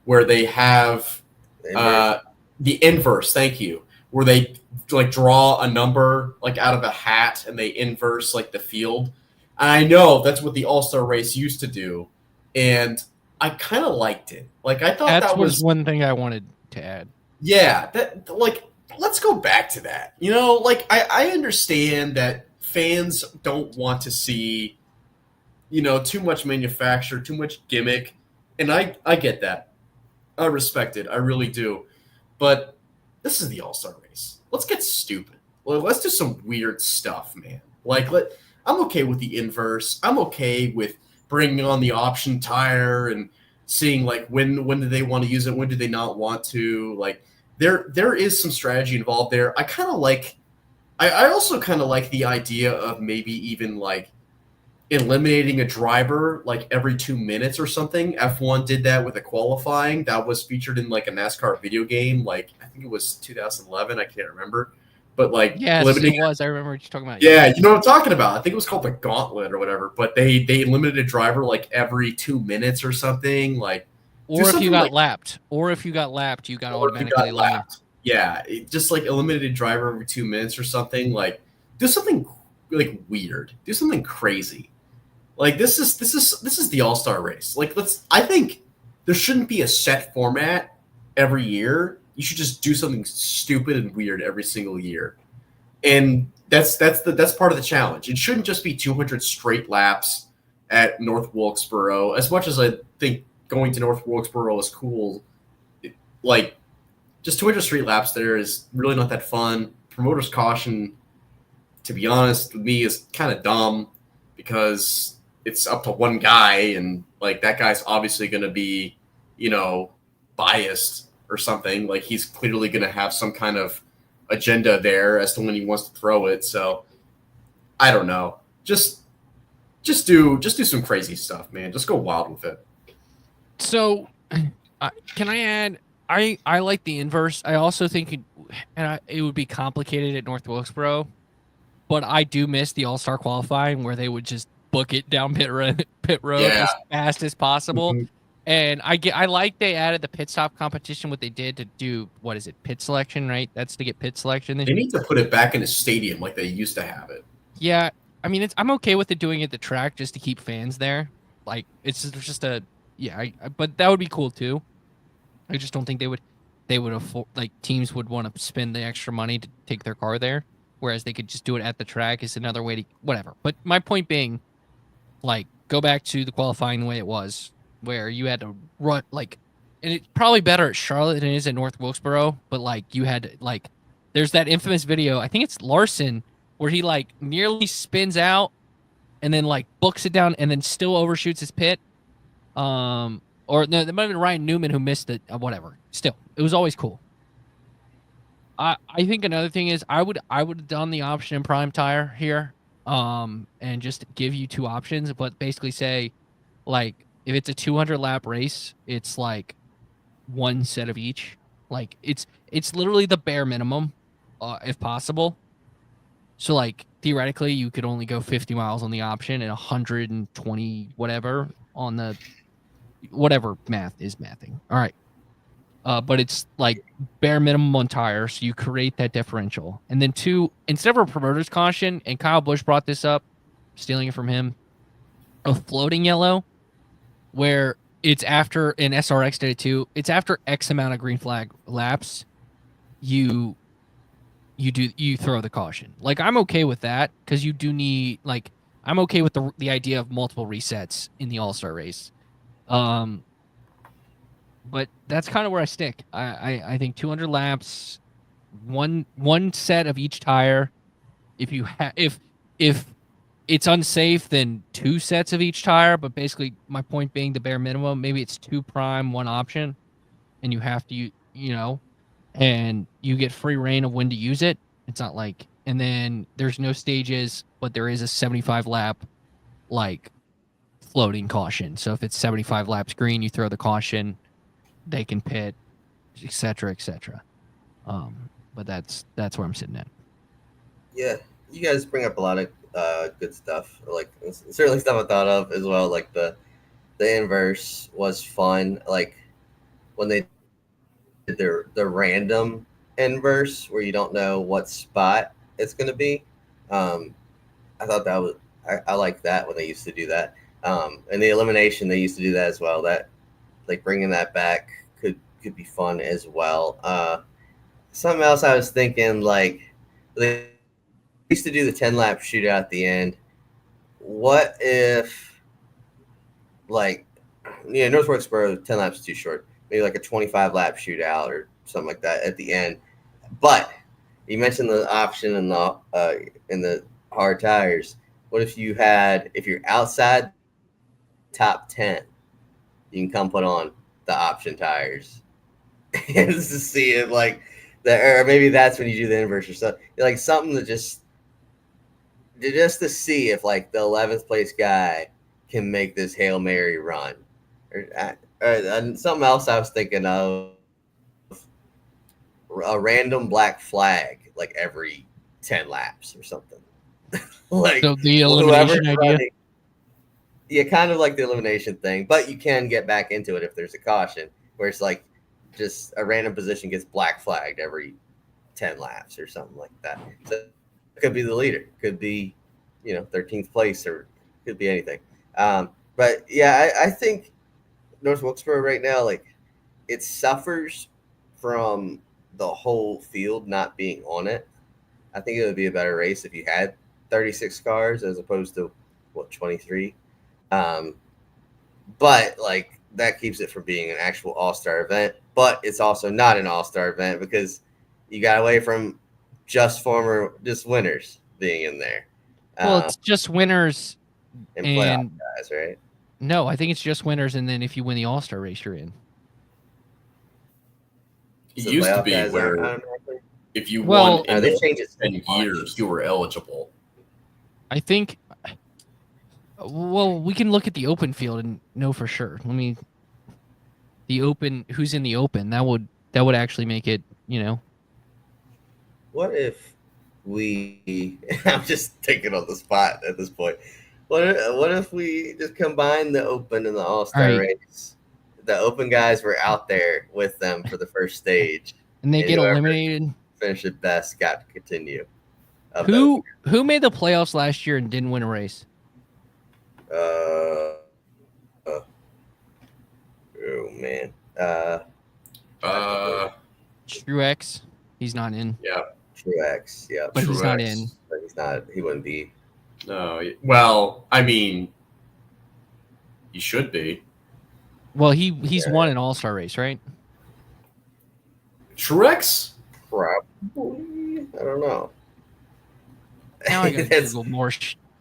where they have the inverse. Thank you. Where they like draw a number like out of a hat and they inverse like the field. And I know that's what the All-Star race used to do, and I kind of liked it. Like I thought that was one thing I wanted to add. Yeah, that like let's go back to that. Like I understand that fans don't want to see too much manufacture, too much gimmick, and I get that. I respect it. I really do. But this is the All-Star race. Let's get stupid. Let's do some weird stuff, man. I'm okay with the inverse. I'm okay with bringing on the option tire and seeing like when do they want to use it, when do they not want to. Like there is some strategy involved there. I kind of like. I also kind of like the idea of maybe even like eliminating a driver like every 2 minutes or something. F1 did that with a qualifying that was featured in like a NASCAR video game. Like I think it was 2011. I can't remember, but like Yes, limiting. it was. I remember what you're talking about. Yeah, you know what I'm talking about. I think it was called the Gauntlet or whatever. But they eliminated a driver like every 2 minutes or something. Like Or if you got lapped. Or if you got lapped, you got automatically eliminated. Yeah, just like eliminated driver every 2 minutes or something. Like do something like weird. Do something crazy. Like this is the All-Star race. Like I think there shouldn't be a set format every year. You should just do something stupid and weird every single year. And that's part of the challenge. It shouldn't just be 200 straight laps at North Wilkesboro. As much as I think going to North Wilkesboro is cool, like just 200 straight laps there is really not that fun. Promoter's caution, to be honest with me, is kind of dumb because it's up to one guy, and like that guy's obviously going to be, biased or something. Like he's clearly going to have some kind of agenda there as to when he wants to throw it. So I don't know. Just do some crazy stuff, man. Just go wild with it. So can I add? I like the inverse. I also think it would be complicated at North Wilkesboro, but I do miss the All-Star qualifying where they would just book it down pit road as fast as possible. Mm-hmm. And I like they added the pit stop competition. What they did to do, what is it, pit selection, right? That's to get pit selection. They need to put it back in a stadium like they used to have it. Yeah, I mean, I'm okay with it doing it at the track just to keep fans there. Like it's just but that would be cool too. I just don't think they would afford, like teams would want to spend the extra money to take their car there, whereas they could just do it at the track is another way to whatever. But my point being, like, go back to the qualifying the way it was, where you had to run and it's probably better at Charlotte than it is at North Wilkesboro, but like you had to, there's that infamous video, I think it's Larson, where he like nearly spins out and then like books it down and then still overshoots his pit. Or no, there might have been Ryan Newman who missed it. Whatever. Still, it was always cool. I think another thing is I would have done the option in prime tire here, and just give you two options, but basically say, like, if it's a 200 lap race, it's like one set of each. Like it's literally the bare minimum, if possible. So like theoretically, you could only go 50 miles on the option and 120 whatever on the. Whatever math is mathing. All right. But it's like bare minimum on tires. So you create that differential. And then two, instead of a promoter's caution, and Kyle Busch brought this up, stealing it from him, a floating yellow, where it's after, and SRX did it too, it's after X amount of green flag laps, you throw the caution. Like, I'm okay with that, because you do need, like, I'm okay with the idea of multiple resets in the All-Star race. But that's kind of where I stick. I think 200 laps, one set of each tire. If it's unsafe, then two sets of each tire. But basically, my point being the bare minimum. Maybe it's two prime, one option, and you have to, and you get free reign of when to use it. It's not like, and then there's no stages, but there is a 75 lap, like, floating caution. So if it's 75 laps green, you throw the caution, they can pit, etc., etc. But that's where I'm sitting at. Yeah, you guys bring up a lot of good stuff. Like, certainly stuff I thought of as well. Like the inverse was fun. Like when they did the random inverse where you don't know what spot it's going to be. I thought that was I like that when they used to do that. And the elimination, they used to do that as well. That, like, bringing that back could be fun as well. Something else I was thinking, like, they used to do the 10-lap shootout at the end. What if, like, North Wilkesboro, 10 laps is too short. Maybe like a 25-lap shootout or something like that at the end. But you mentioned the option in the hard tires. What if you're outside top 10, you can come put on the option tires Just to see if like or maybe that's when you do the inverse or something. Like something to just to see if like the 11th place guy can make this Hail Mary run. And something else I was thinking of, a random black flag like every 10 laps or something. Like So the elimination idea. Running, yeah, kind of like the elimination thing, but you can get back into it if there's a caution, where it's like just a random position gets black flagged every 10 laps or something like that. So it could be the leader, could be 13th place, or could be anything. But yeah, I think North Wilkesboro right now, like, it suffers from the whole field not being on it. I think it would be a better race if you had 36 cars as opposed to 23. But like that keeps it from being an actual all-star event. But it's also not an all-star event because you got away from just winners being in there. Well, it's just winners and playoff guys, right? No, I think it's just winners, and then if you win the all-star race, you're in. It used to be where if you won in the 10 years, you were eligible. I think. Well, we can look at the open field and know for sure. The open, who's in the open? That would actually make it. What if we? I'm just taking on the spot at this point. What if we just combine the open and the all-star race? The open guys were out there with them for the first stage, and they get eliminated. Finish it best, got to continue. Who made the playoffs last year and didn't win a race? Oh man. Truex, he's not in. Yeah. Truex, yeah. But he's not in. But he's not. He wouldn't be. No. Well, I mean, he should be. Well, he's won an all-star race, right? Truex? Probably. I don't know. Now I got to Google more.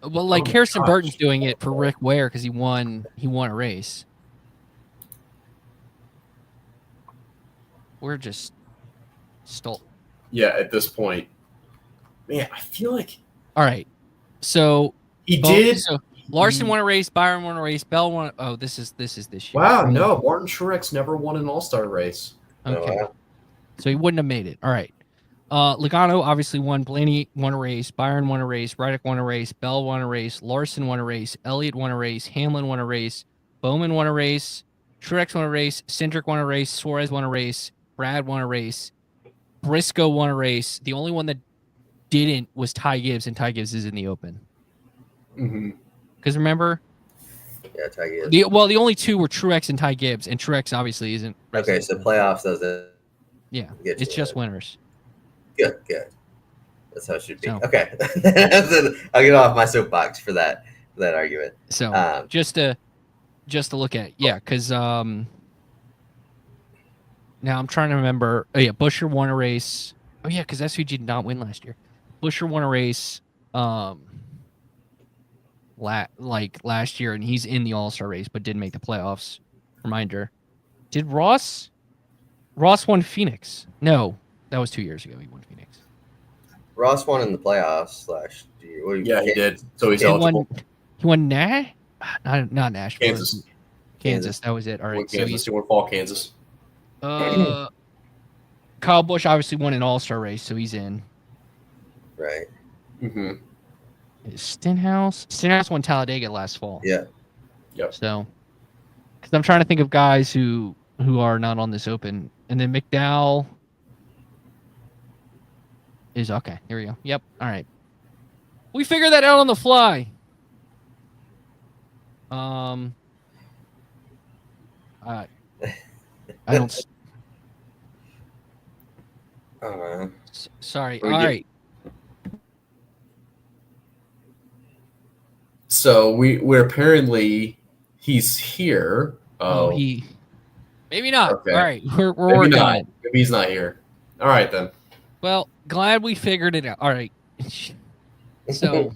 Well, like Harrison Burton's doing it for Rick Ware because he won a race. We're just stole. Yeah, at this point, man, I feel like. All right, so he did. So Larson won a race, Byron won a race, Bell won. Oh, this is this year. Wow, no, Martin Truex never won an All-Star race. Okay, so he wouldn't have made it. All right. Logano obviously won. Blaney won a race. Byron won a race. Reddick won a race. Bell won a race. Larson won a race. Elliott won a race. Hamlin won a race. Bowman won a race. Truex won a race. Cindric won a race. Suarez won a race. Brad won a race. Briscoe won a race. The only one that didn't was Ty Gibbs, and Ty Gibbs is in the open. Because remember? Yeah, Ty Gibbs. The only two were Truex and Ty Gibbs, and Truex obviously isn't. Okay, so playoffs doesn't. Yeah, it's just winners. Good. That's how it should be. So, okay. I'll get off my soapbox for that argument. So just to look at, because now I'm trying to remember. Oh yeah, Buescher won a race. Oh yeah, because SVG did not win last year. Buescher won a race last year, and he's in the All-Star race, but didn't make the playoffs. Reminder. Did Ross won Phoenix? No. That was 2 years ago. He won Phoenix. Ross won in the playoffs last year. He did. So he's eligible. He won Not Nashville. Kansas. That was it. All right. Kansas. He won Fall, Kansas. Kyle Busch obviously won an All-Star race, so he's in. Right. Stenhouse won Talladega last fall. Yeah. Yep. So, because I'm trying to think of guys who are not on this open, and then McDowell is okay. Here we go. Yep. All right. We figured that out on the fly. I don't. Sorry. All right. So we're apparently he's here. Maybe not. Okay. All right. We're working on it. Maybe he's not here. All right then. Well, glad we figured it out. All right. So,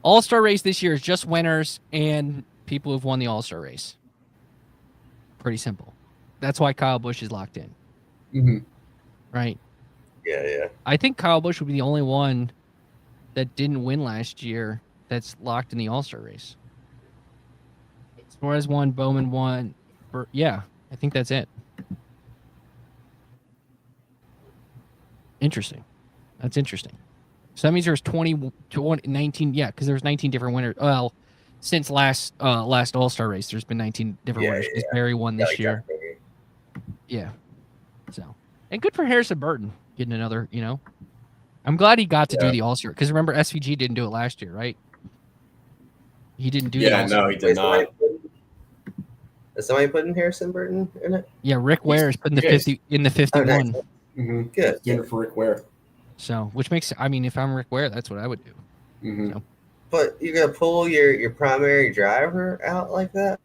All-Star race this year is just winners and people who've won the All-Star race. Pretty simple. That's why Kyle Busch is locked in. Mm-hmm. right? Yeah. I think Kyle Busch would be the only one that didn't win last year that's locked in the All-Star race. Suarez won, Bowman won. Yeah, I think that's it. Interesting. That's interesting. So that means there's 19, yeah, because there's 19 different winners. Well, since last All-Star race, there's been 19 different winners because Barry won this year. Yeah. So, and good for Harrison Burton getting another, I'm glad he got to do the All-Star because remember SVG didn't do it last year, right? He didn't do the All-Star. No, he did not. Is somebody putting Harrison Burton in it? Yeah, Rick Ware is putting the 50 in the 51. Oh, nice. Mm-hmm. Good. Doing it for Rick Ware. So, which makes, I mean, if I'm Rick Ware, that's what I would do. Mm-hmm. So, but you're gonna pull your primary driver out like that?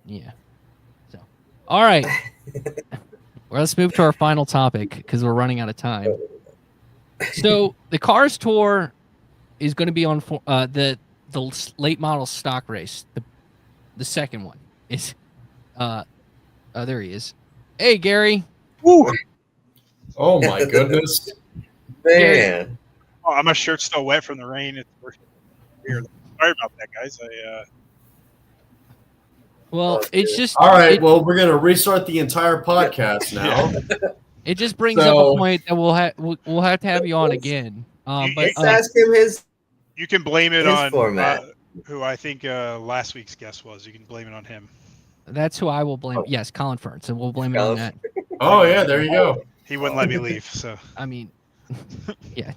Yeah. So, all right. Well, let's move to our final topic because we're running out of time. So the Cars Tour is going to be on the late model stock race. The second one is oh, there he is. Hey, Gary. Woo! Oh my goodness. Man. Oh, my shirt's still wet from the rain. It's weird. Sorry about that, guys. Well, it's just all right. Well, we're gonna restart the entire podcast now. It just brings up a point that we'll have to have you on again. But let's ask him his. You can blame it on format. Who I think last week's guest was. You can blame it on him. That's who I will blame. Oh. Yes, Colin Ferns, and we'll blame it on that. Oh yeah, there you go. He wouldn't let me leave. So I mean, yeah.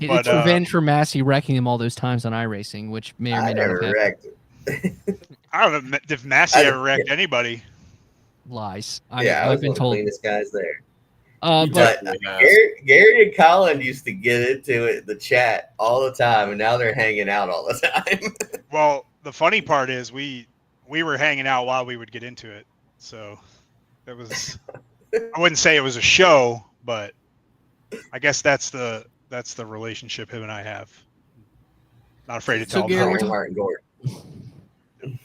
It's revenge for Massie wrecking him all those times on iRacing, which may or may not have happened. I don't know if Massie ever wrecked anybody. Lies. I've been told. Cleanest guys there. But Gary and Colin used to get into it, the chat all the time, and now they're hanging out all the time. Well, the funny part is we were hanging out while we would get into it, so it was. I wouldn't say it was a show, but I guess that's the relationship him and I have. Not afraid to tell him.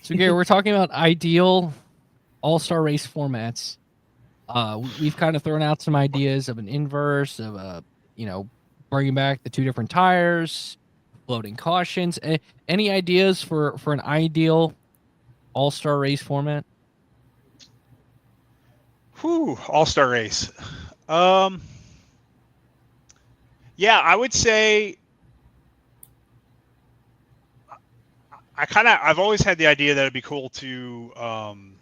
So Gary, we're talking about ideal all-star race formats. We've kind of thrown out some ideas of an inverse, of bringing back the two different tires, floating cautions. Any ideas for an ideal all-star race format? All-star race. Yeah, I would say I've always had the idea that it'd be cool to and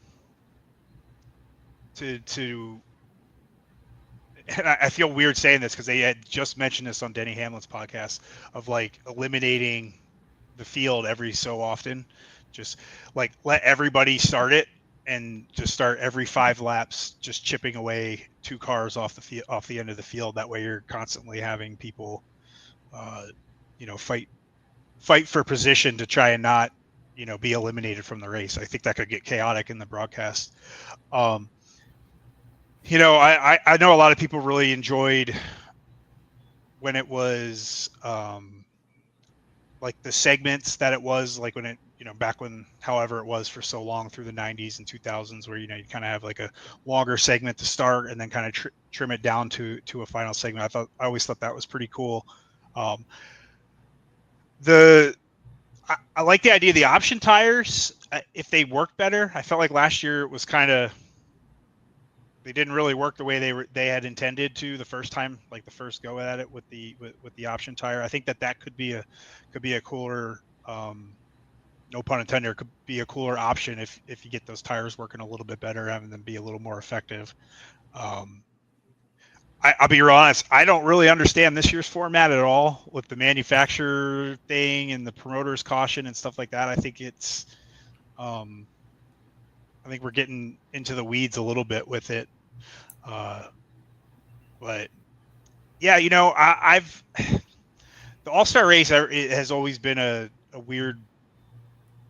I feel weird saying this because they had just mentioned this on Denny Hamlin's podcast of like eliminating the field every so often, just like let everybody start it and just start every 5 laps, just chipping away 2 cars off the end of the field. That way you're constantly having people, fight for position to try and not, be eliminated from the race. I think that could get chaotic in the broadcast. I know a lot of people really enjoyed when it was like the segments that it was like when it, back when, however it was for so long through the 90s and 2000s where, you kind of have like a longer segment to start and then kind of trim it down to a final segment. I always thought that was pretty cool. I like the idea of the option tires. If they worked better, I felt like last year it was kind of, they didn't really work the way they had intended to the first time, like the first go at it with the option tire. I think that could be a cooler, no pun intended, could be a cooler option if you get those tires working a little bit better, having them be a little more effective. I'll be real honest, I don't really understand this year's format at all with the manufacturer thing and the promoter's caution and stuff like that. I think it's, I think we're getting into the weeds a little bit with it. But yeah, I've the All-Star race it has always been a weird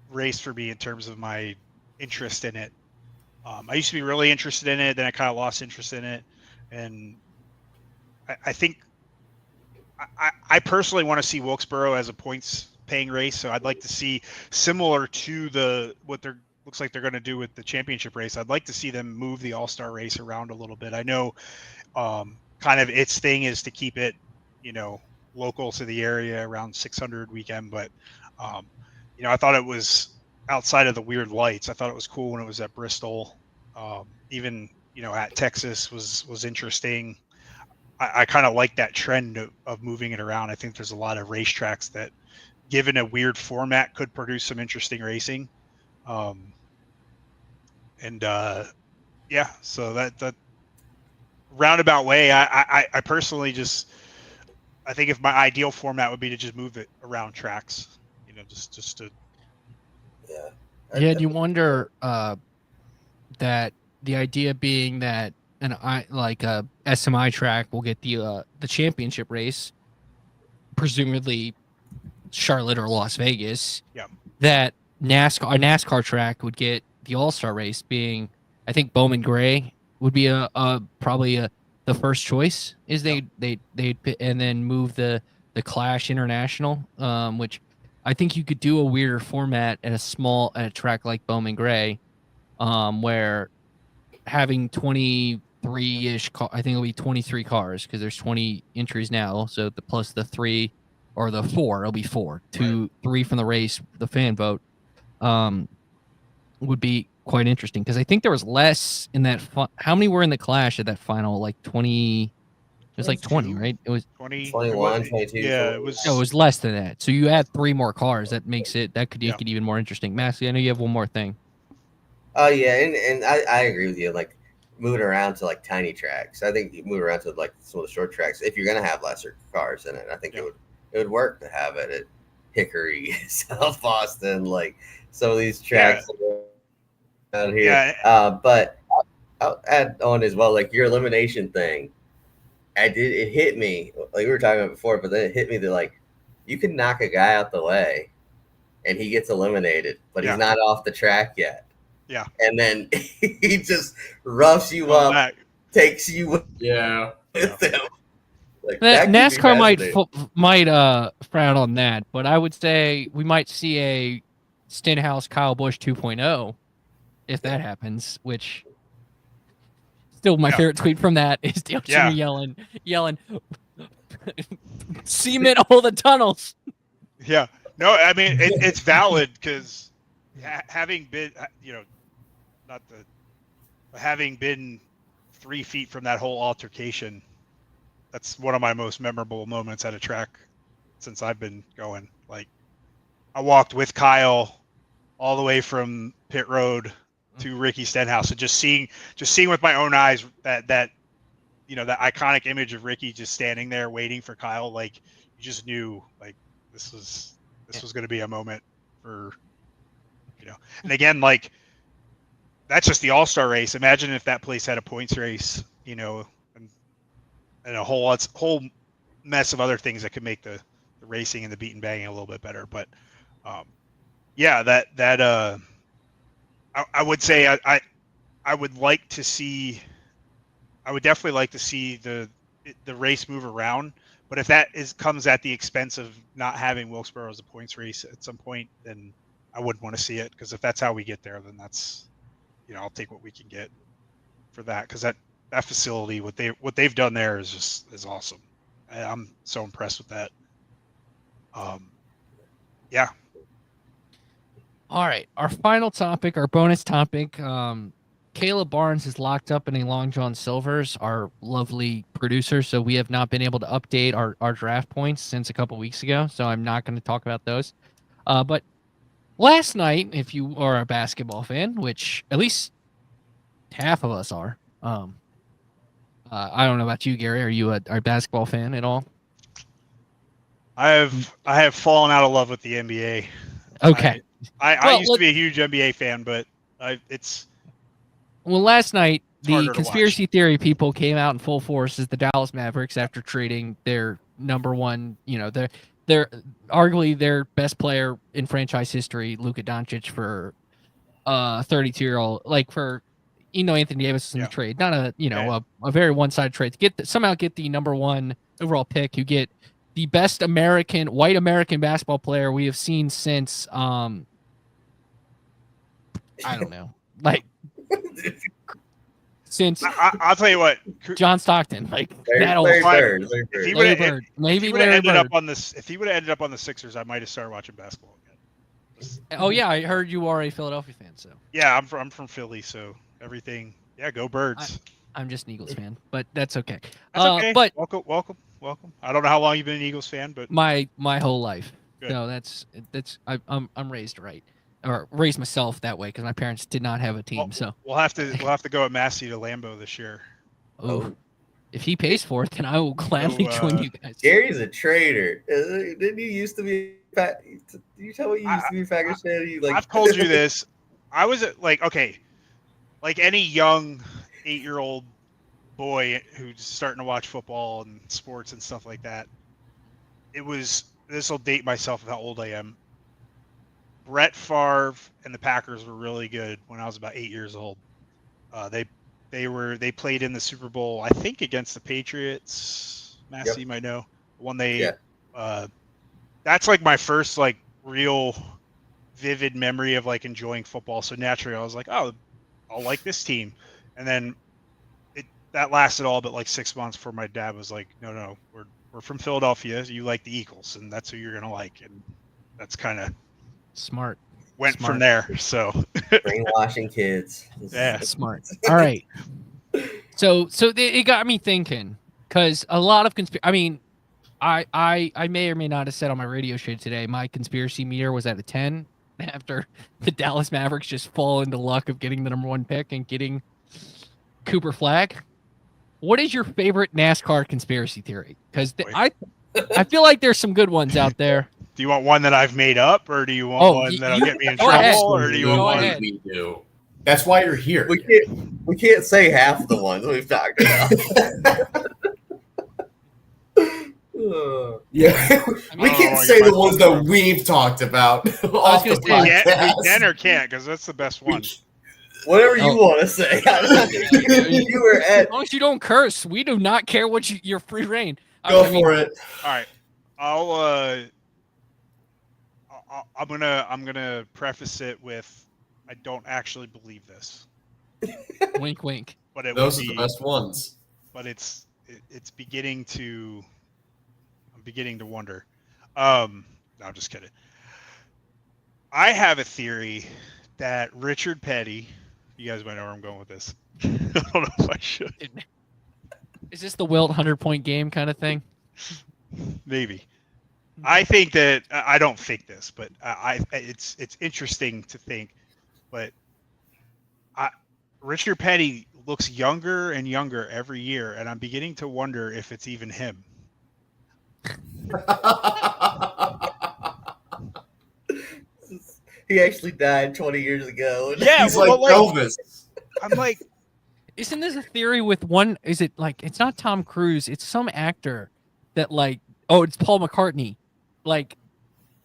race for me in terms of my interest in it. I used to be really interested in it, then I kind of lost interest in it, and I think I personally want to see Wilkesboro as a points paying race, so I'd like to see similar to what they're looks like they're going to do with the championship race. I'd like to see them move the All-Star race around a little bit. I know kind of its thing is to keep it, local to the area around 600 weekend. But, I thought it was outside of the weird lights. I thought it was cool when it was at Bristol. Even, at Texas was interesting. I kind of like that trend of moving it around. I think there's a lot of racetracks that, given a weird format, could produce some interesting racing. So that roundabout way, I personally I think if my ideal format would be to just move it around tracks, just to. Yeah. And you wonder that the idea being that a SMI track will get the championship race, presumably Charlotte or Las Vegas. Yeah. That a NASCAR track would get the All-Star race, being I think Bowman Gray would be probably the first choice. They'd and then move the Clash International, which I think you could do a weirder format at a track like Bowman Gray, where having 23-ish, I think it'll be 23 cars because there's 20 entries now. So plus the 3 or the 4, it'll be 4, 2, 3 from the race, the fan vote, would be quite interesting because I think there was less in that. How many were in the Clash at that final? Like 20. It was like 20, right? It was 20, 21, 22. Yeah, it No, it was less than that. So you add 3 more cars. That makes it make it even more interesting. Massie, I know you have one more thing. Oh yeah, and I agree with you. Like moving around to like tiny tracks. I think you move around to like some of the short tracks if you're gonna have lesser cars in it. I think it would work to have it at Hickory, South Boston, like some of these tracks out here. Yeah. But I'll add on as well, like your elimination thing. It hit me like we were talking about before, but then it hit me that like you can knock a guy out the way and he gets eliminated, but he's not off the track yet. Yeah. And then he just roughs you up, back. takes you with Yeah. him. Like, NASCAR might frown on that, but I would say we might see a Stenhouse Kyle Busch 2.0 if that happens, which still my favorite tweet from that is Dale Jr. yelling cement all the tunnels. Yeah. No, I mean, it's valid because having been, having been 3 feet from that whole altercation, that's one of my most memorable moments at a track since I've been going. Like, I walked with Kyle all the way from pit road to Ricky Stenhouse, and just seeing with my own eyes that that iconic image of Ricky just standing there waiting for Kyle. Like, you just knew like this was going to be a moment for, and again, like, that's just the All-Star race. Imagine if that place had a points race, and a whole mess of other things that could make the racing and the beat and banging a little bit better. But I would say I would like to see. I would definitely like to see the race move around. But if that comes at the expense of not having Wilkesboro as a points race at some point, then I wouldn't want to see it. Because if that's how we get there, then that's, I'll take what we can get for that. Because that facility, what they've done there is awesome. I'm so impressed with that. Yeah. All right, our final topic, our bonus topic. Caleb Barnes is locked up in a Long John Silver's, our lovely producer, so we have not been able to update our draft points since a couple weeks ago, so I'm not going to talk about those. But last night, if you are a basketball fan, which at least half of us are, I don't know about you, Gary. Are you a basketball fan at all? I have fallen out of love with the NBA. Okay. I used to be a huge NBA fan, but last night the to conspiracy theory people came out in full force as the Dallas Mavericks after trading their number one, their arguably their best player in franchise history, Luka Doncic, for 32-year-old, like for Anthony Davis in the trade, not a very one-sided trade to somehow get the number one overall pick. You get the best white American basketball player we have seen since I don't know. Like since I'll tell you what. John Stockton, like that old Larry Larry Bird. If he Larry would Bird, have maybe Larry ended Bird. up on this, if he would have ended up on the Sixers, I might have started watching basketball again. Oh yeah, I heard you are a Philadelphia fan, so Yeah, I'm from Philly, so everything. Yeah, go Birds. I'm just an Eagles fan, but that's okay. That's okay. But welcome. I don't know how long you've been an Eagles fan, but my whole life. Good. So I'm raised right, or raised myself that way because my parents did not have a team. So we'll have to go at Massie to Lambeau this year. oh, if he pays for it, then I will gladly join you guys. Gary's a traitor. Didn't you used to be? Did you tell me you used to be Pakistani? Like I've told you this. I was like any young 8-year-old boy who's starting to watch football and sports and stuff like that. This will date myself of how old I am. Brett Favre and the Packers were really good when I was about 8 years old. They played in the Super Bowl, I think, against the Patriots. Massie might know when they. That's like my first like real vivid memory of like enjoying football. So naturally, I was like, oh, I'll like this team, and then that lasted all but like 6 months before my dad was like, no, we're from Philadelphia. You like the Eagles, and that's who you're gonna like, and that's kind of Smart. went from there. So brainwashing kids. Yeah, smart. All right. So it got me thinking because a lot of I mean, I may or may not have said on my radio show today my conspiracy meter was at a 10 after the Dallas Mavericks just fall into luck of getting the number 1 pick and getting Cooper Flagg. What is your favorite NASCAR conspiracy theory? Because I feel like there's some good ones out there. Do you want one that I've made up, or do you want one that'll get me in trouble, ahead. or do you want one? Ahead. We do. That's why you're here. We can't say half the ones we've talked about. Yeah, we can't say the ones that we've talked about. Off the We podcast. can or can't, because that's the best one. Whatever you want to say. You were at. As long as you don't curse, we do not care what you're free reign. Go for it. All right, I'm gonna preface it with I don't actually believe this. Wink, wink. But it Those would are be, the best ones. But it's beginning to. I'm beginning to wonder. No, I'm just kidding. I have a theory that Richard Petty. You guys might know where I'm going with this. I don't know if I should. Is this the Wilt 100-point game kind of thing? Maybe. I think that I don't think this, but it's interesting to think. But Richard Petty looks younger and younger every year, and I'm beginning to wonder if it's even him. He actually died 20 years ago. Yeah, He's like Elvis. I'm like, isn't this a theory with one? Is it like it's not Tom Cruise? It's some actor that like. Oh, it's Paul McCartney. Like,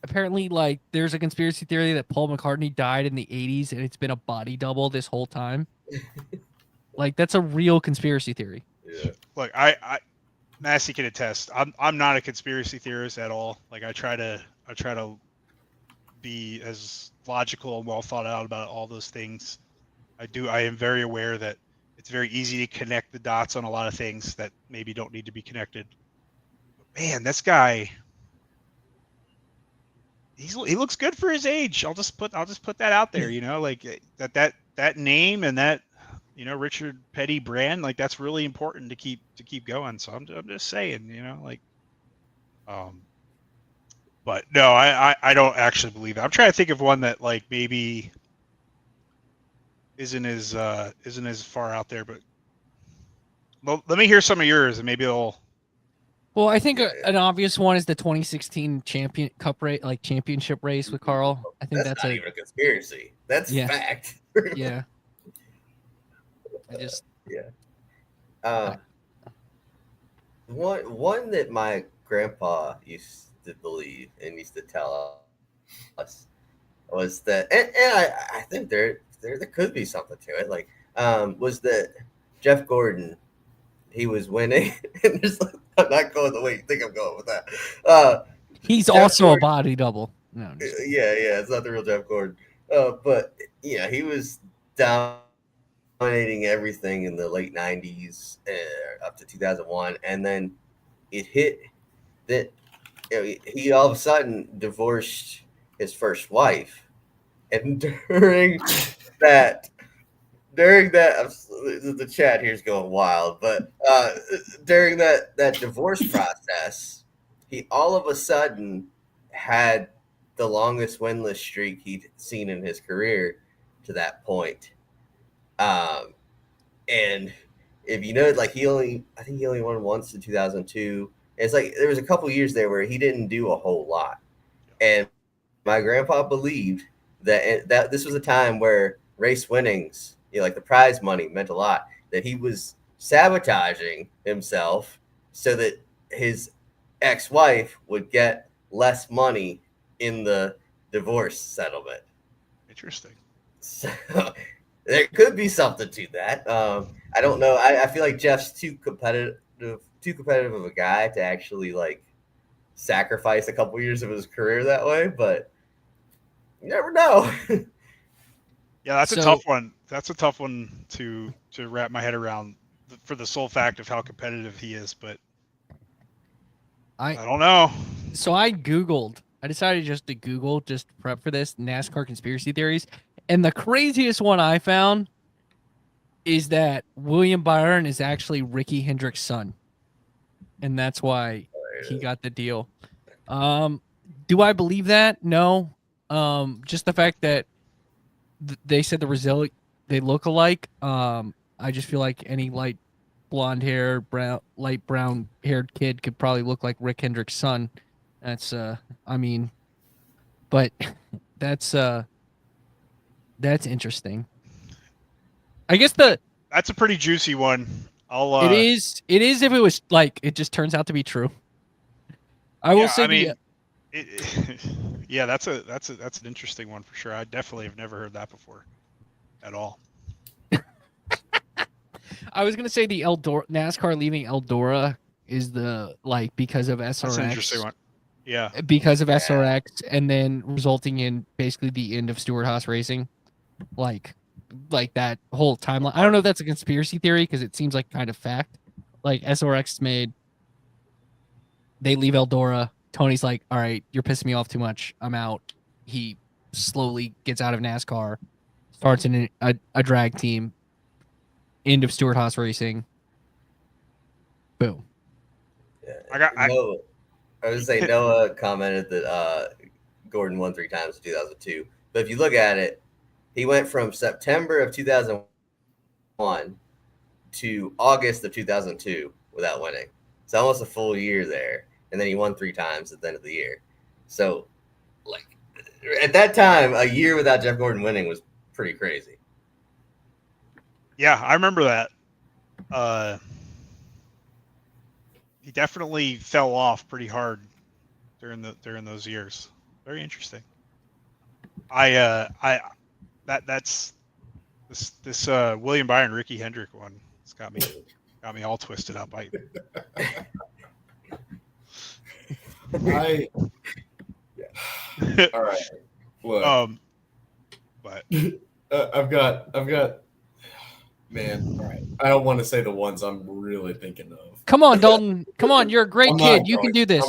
apparently, like there's a conspiracy theory that Paul McCartney died in the '80s and it's been a body double this whole time. Like that's a real conspiracy theory. Yeah. look, I Massie can attest. I'm not a conspiracy theorist at all. Like I try to be as logical and well thought out about all those things. I am very aware that it's very easy to connect the dots on a lot of things that maybe don't need to be connected. But man, this guy, he looks good for his age. I'll just put that out there. You know, like that name and that, you know, Richard Petty brand, like that's really important to keep going. So I'm just saying, you know, like, but no, I don't actually believe it. I'm trying to think of one that like maybe isn't as far out there, but let me hear some of yours and maybe it'll. Well, I think an obvious one is the 2016 championship race with Carl. I think that's not even a conspiracy. That's fact. Yeah. I just one that my grandpa used to believe and used to tell us was that, and I think there could be something to it. Like, was that Jeff Gordon? He was winning, and there's like, I'm not going the way you think I'm going with that. he's Jeff also Gordon, a body double. No, yeah, it's not the real Jeff Gordon. But yeah, he was dominating everything in the late '90s up to 2001, and then it hit that he all of a sudden divorced his first wife, and that that the chat here's going wild, but during that divorce process, he all of a sudden had the longest winless streak he'd seen in his career to that point. And if you know, like I think he only won once in 2002. It's like there was a couple years there where he didn't do a whole lot, and my grandpa believed that this was a time where race winnings, like the prize money, meant a lot. That he was sabotaging himself so that his ex-wife would get less money in the divorce settlement. Interesting. So there could be something to that. I don't know. I feel like Jeff's too competitive of a guy to actually like sacrifice a couple years of his career that way, but you never know. Yeah, that's a tough one. That's a tough one to wrap my head around for the sole fact of how competitive he is, but I don't know. So I decided just to Google, just to prep for this, NASCAR conspiracy theories. And the craziest one I found is that William Byron is actually Ricky Hendrick's son. And that's why he got the deal. Do I believe that? No. Just the fact that they said they look alike. I just feel like any light blonde hair, light brown haired kid could probably look like Rick Hendrick's son. That's but that's interesting. I guess that's a pretty juicy one. It is if it was like it just turns out to be true. I will say yeah, that's an interesting one for sure. I definitely have never heard that before at all. I was gonna say the NASCAR leaving Eldora is because of SRX. That's an interesting one. Yeah. Because of SRX, and then resulting in basically the end of Stewart-Haas racing, like that whole timeline. I don't know if that's a conspiracy theory because it seems like kind of fact. Like SRX they leave Eldora. Tony's like, all right, you're pissing me off too much. I'm out. He slowly gets out of NASCAR, starts in a drag team. End of Stewart-Haas racing. Boom. Yeah. I was gonna say Noah commented that Gordon won 3 times in 2002. But if you look at it, he went from September of 2001 to August of 2002 without winning. It's almost a full year there. And then he won 3 times at the end of the year. So, like, at that time, a year without Jeff Gordon winning was pretty crazy. Yeah, I remember that. He definitely fell off pretty hard during those years. Very interesting. That's this William Byron Ricky Hendrick one. It's got me all twisted up. All right. Look, but I've got. Man, all right. I don't want to say the ones I'm really thinking of. Come on, Dalton. Come on, you're a great kid. You can do this.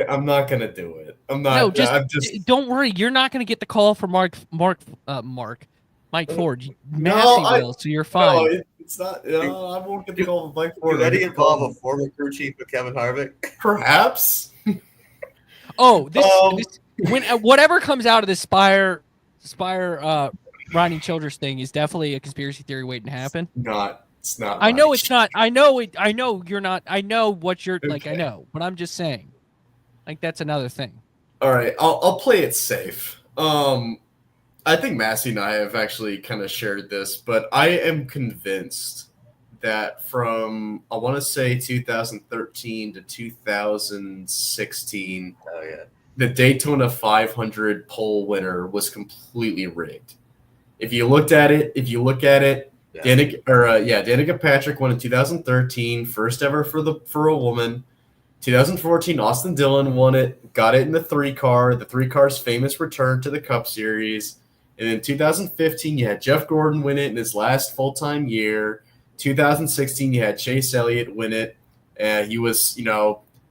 I'm not gonna do it. I'm not. No, don't worry. You're not gonna get the call for Mike Ford. Massie will, so you're fine. No, it's not. No, I won't get the call for Mike Ford. Did that involve a former crew chief of Kevin Harvick? Perhaps. Oh, whatever comes out of this Spire Ronnie Childress thing is definitely a conspiracy theory waiting to happen. It's not. I know it's not. I know you're not. I know what you're like. I know, but I'm just saying, like that's another thing. All right, I'll play it safe. I think Massie and I have actually kind of shared this, but I am convinced that from I want to say 2013 to 2016, the Daytona 500 pole winner was completely rigged. If you look at it, Danica Patrick won in 2013, first ever for a woman. 2014, Austin Dillon won it, got it in the 3 car. The 3 car's famous return to the Cup Series. And in 2015, you had Jeff Gordon win it in his last full-time year. 2016, you had Chase Elliott win it. He was,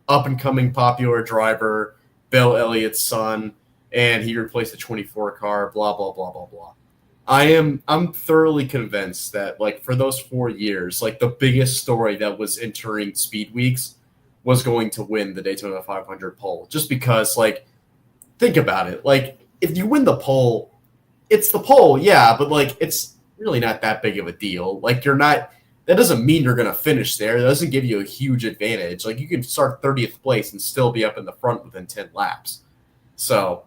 up-and-coming popular driver, Bill Elliott's son, and he replaced the 24 car, blah, blah, blah, blah, blah. I'm thoroughly convinced that, for those 4 years, the biggest story that was entering Speed Weeks was going to win the Daytona 500 pole. Just because, think about it. If you win the pole, it's the pole, yeah, but, it's really not that big of a deal. That doesn't mean you're going to finish there. It doesn't give you a huge advantage. You can start 30th place and still be up in the front within 10 laps. So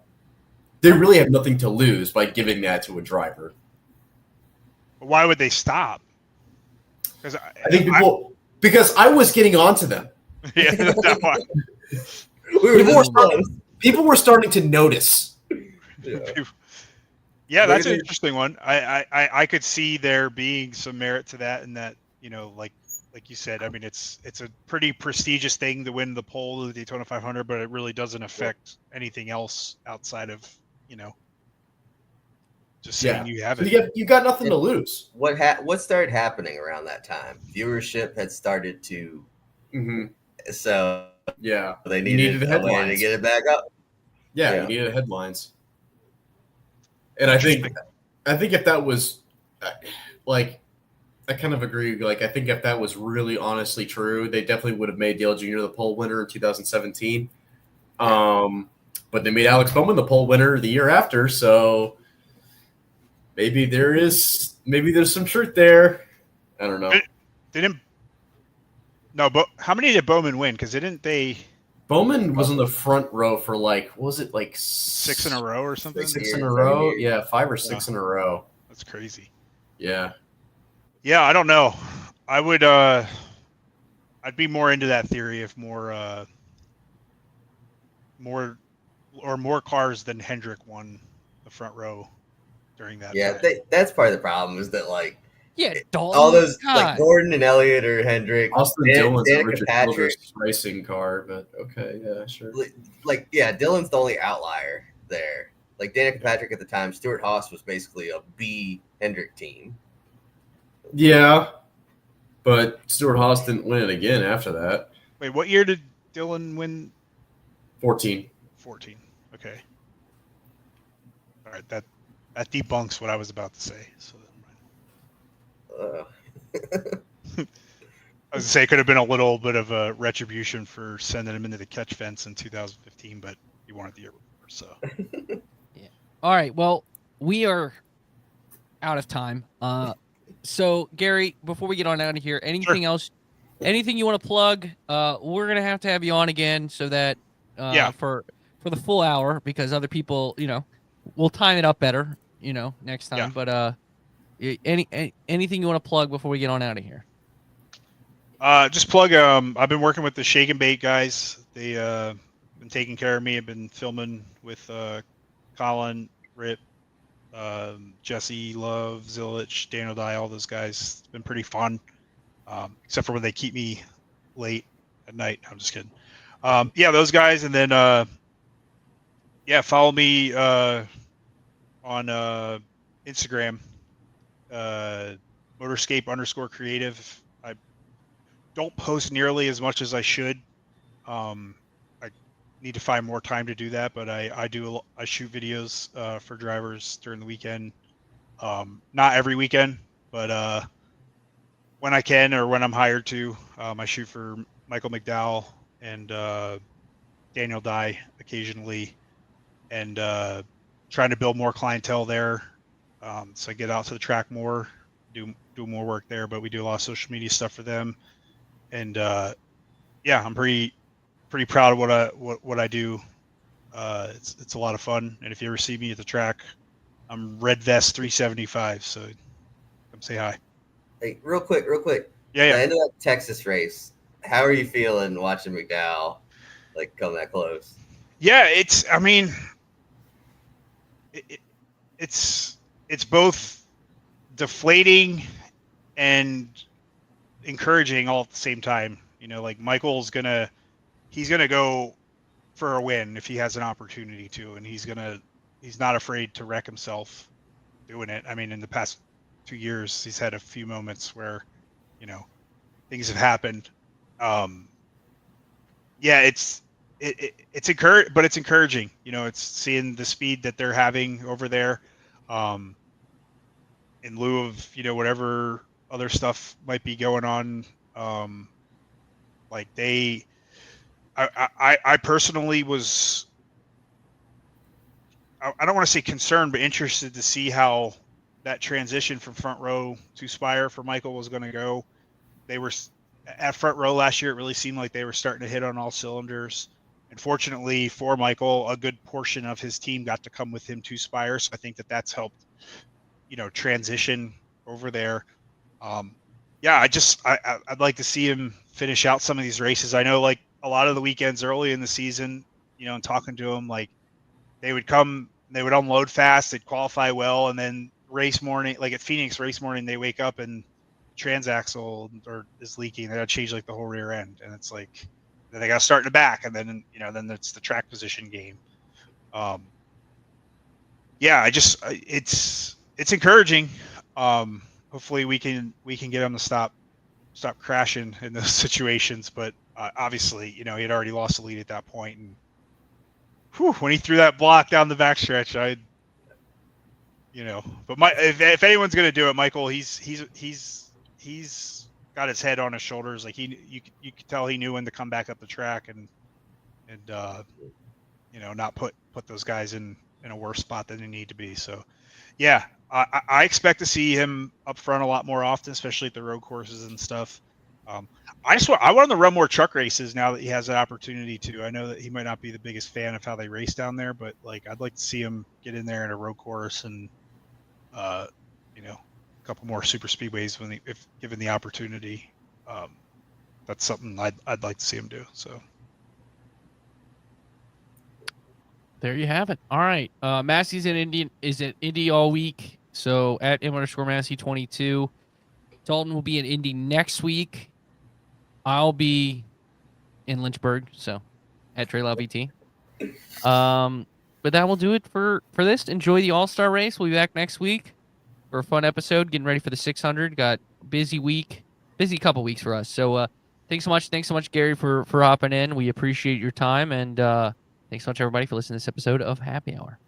they really have nothing to lose by giving that to a driver. Why would they stop? I think because I was getting onto them. Yeah, that's why. People were starting to notice. Yeah, that's an interesting one. I could see there being some merit to that, and that like you said, I mean it's a pretty prestigious thing to win the pole of the Daytona 500, but it really doesn't affect anything else outside of just saying you have it. You got nothing to lose. What started happening around that time? Viewership had started to, so they needed the headlines to get it back up. Yeah, you needed headlines. And I think if that was, I kind of agree. I think if that was really honestly true, they definitely would have made Dale Jr. the pole winner in 2017. But they made Alex Bowman the pole winner the year after, so maybe there's some truth there. I don't know. But how many did Bowman win? Because didn't they? Bowman was in the front row for was it 6 in a row or something? 6 in a row? Yeah, 5 or 6 in a row. That's crazy. Yeah. Yeah, I don't know. I would I'd be more into that theory if more cars than Hendrick won the front row during that. Yeah, that's part of the problem is that Dalton, all those Gordon and Elliott or Hendrick, Austin Dillon's a Danica Richard Patrick Childress racing car, but okay, yeah, sure. Dillon's the only outlier there. Danica Patrick at the time, Stuart Haas was basically a B Hendrick team. Yeah, but Stuart Haas didn't win it again after that. Wait, what year did Dillon win? 14. Okay. All right, that debunks what I was about to say. So I was gonna say it could have been a little bit of a retribution for sending him into the catch fence in 2015, but he won it the year before. So. Yeah. All right. Well, we are out of time. So Gary, before we get on out of here, anything else? Anything you want to plug? We're gonna have to have you on again so that for the full hour, because other people, we'll time it up better, next time. Yeah. But anything you want to plug before we get on out of here? Just plug. I've been working with the Shake and Bake guys. They been taking care of me. I've been filming with Colin, Rip, Jesse, Love, Zilich, Daniel Dye, all those guys. It's been pretty fun, except for when they keep me late at night. I'm just kidding. Those guys, and then follow me on Instagram, Motorscape_creative. I don't post nearly as much as I should. I need to find more time to do that, but I shoot videos for drivers during the weekend. Not every weekend, but when I can or when I'm hired to. I shoot for Michael McDowell and Daniel Dye occasionally, and trying to build more clientele there. So I get out to the track more, do more work there, but we do a lot of social media stuff for them. And I'm pretty proud of what I do. It's a lot of fun. And if you ever see me at the track, I'm Red Vest 375. So come say hi. Hey, real quick. Yeah. At the end of that Texas race, how are you feeling watching McDowell come that close? Yeah, it's both deflating and encouraging all at the same time. Michael's he's gonna go for a win if he has an opportunity to, and he's not afraid to wreck himself. doing it. I mean, in the past 2 years, he's had a few moments where, things have happened. Yeah, it's encouraging. It's seeing the speed that they're having over there, in lieu of whatever other stuff might be going on. Like I personally was, I don't want to say concerned, but interested to see how that transition from front row to Spire for Michael was going to go. They were at front row last year. It really seemed like they were starting to hit on all cylinders. And fortunately for Michael, a good portion of his team got to come with him to Spire. So I think that's helped, transition over there. Yeah, I'd like to see him finish out some of these races. I know, like, a lot of the weekends early in the season, and talking to him, like, they would unload fast, they'd qualify well, and then race morning, like at Phoenix race morning, they wake up and transaxle is leaking. They got to change like the whole rear end, and it's like then they got to start in the back, and then then it's the track position game. Yeah, it's encouraging. Hopefully we can get them to stop crashing in those situations, but obviously he had already lost the lead at that point, and when he threw that block down the backstretch, but if anyone's gonna do it, Michael, he's got his head on his shoulders. Like you could tell he knew when to come back up the track and not put those guys in a worse spot than they need to be. So yeah, I expect to see him up front a lot more often, especially at the road courses and stuff. I want him to run more truck races now that he has that opportunity to. I know that he might not be the biggest fan of how they race down there, but like I'd like to see him get in there in a road course and a couple more super speedways if given the opportunity. That's something I'd like to see him do. So there you have it. All right, Massey's in Indy all week. So at @M_Massey22. Dalton will be in Indy next week. I'll be in Lynchburg, so at Trey Lyle VT. But that will do it for this. Enjoy the All-Star race. We'll be back next week for a fun episode, getting ready for the 600. Got a busy couple weeks for us. So thanks so much, Gary, for hopping in. We appreciate your time, and thanks so much, everybody, for listening to this episode of Happy Hour.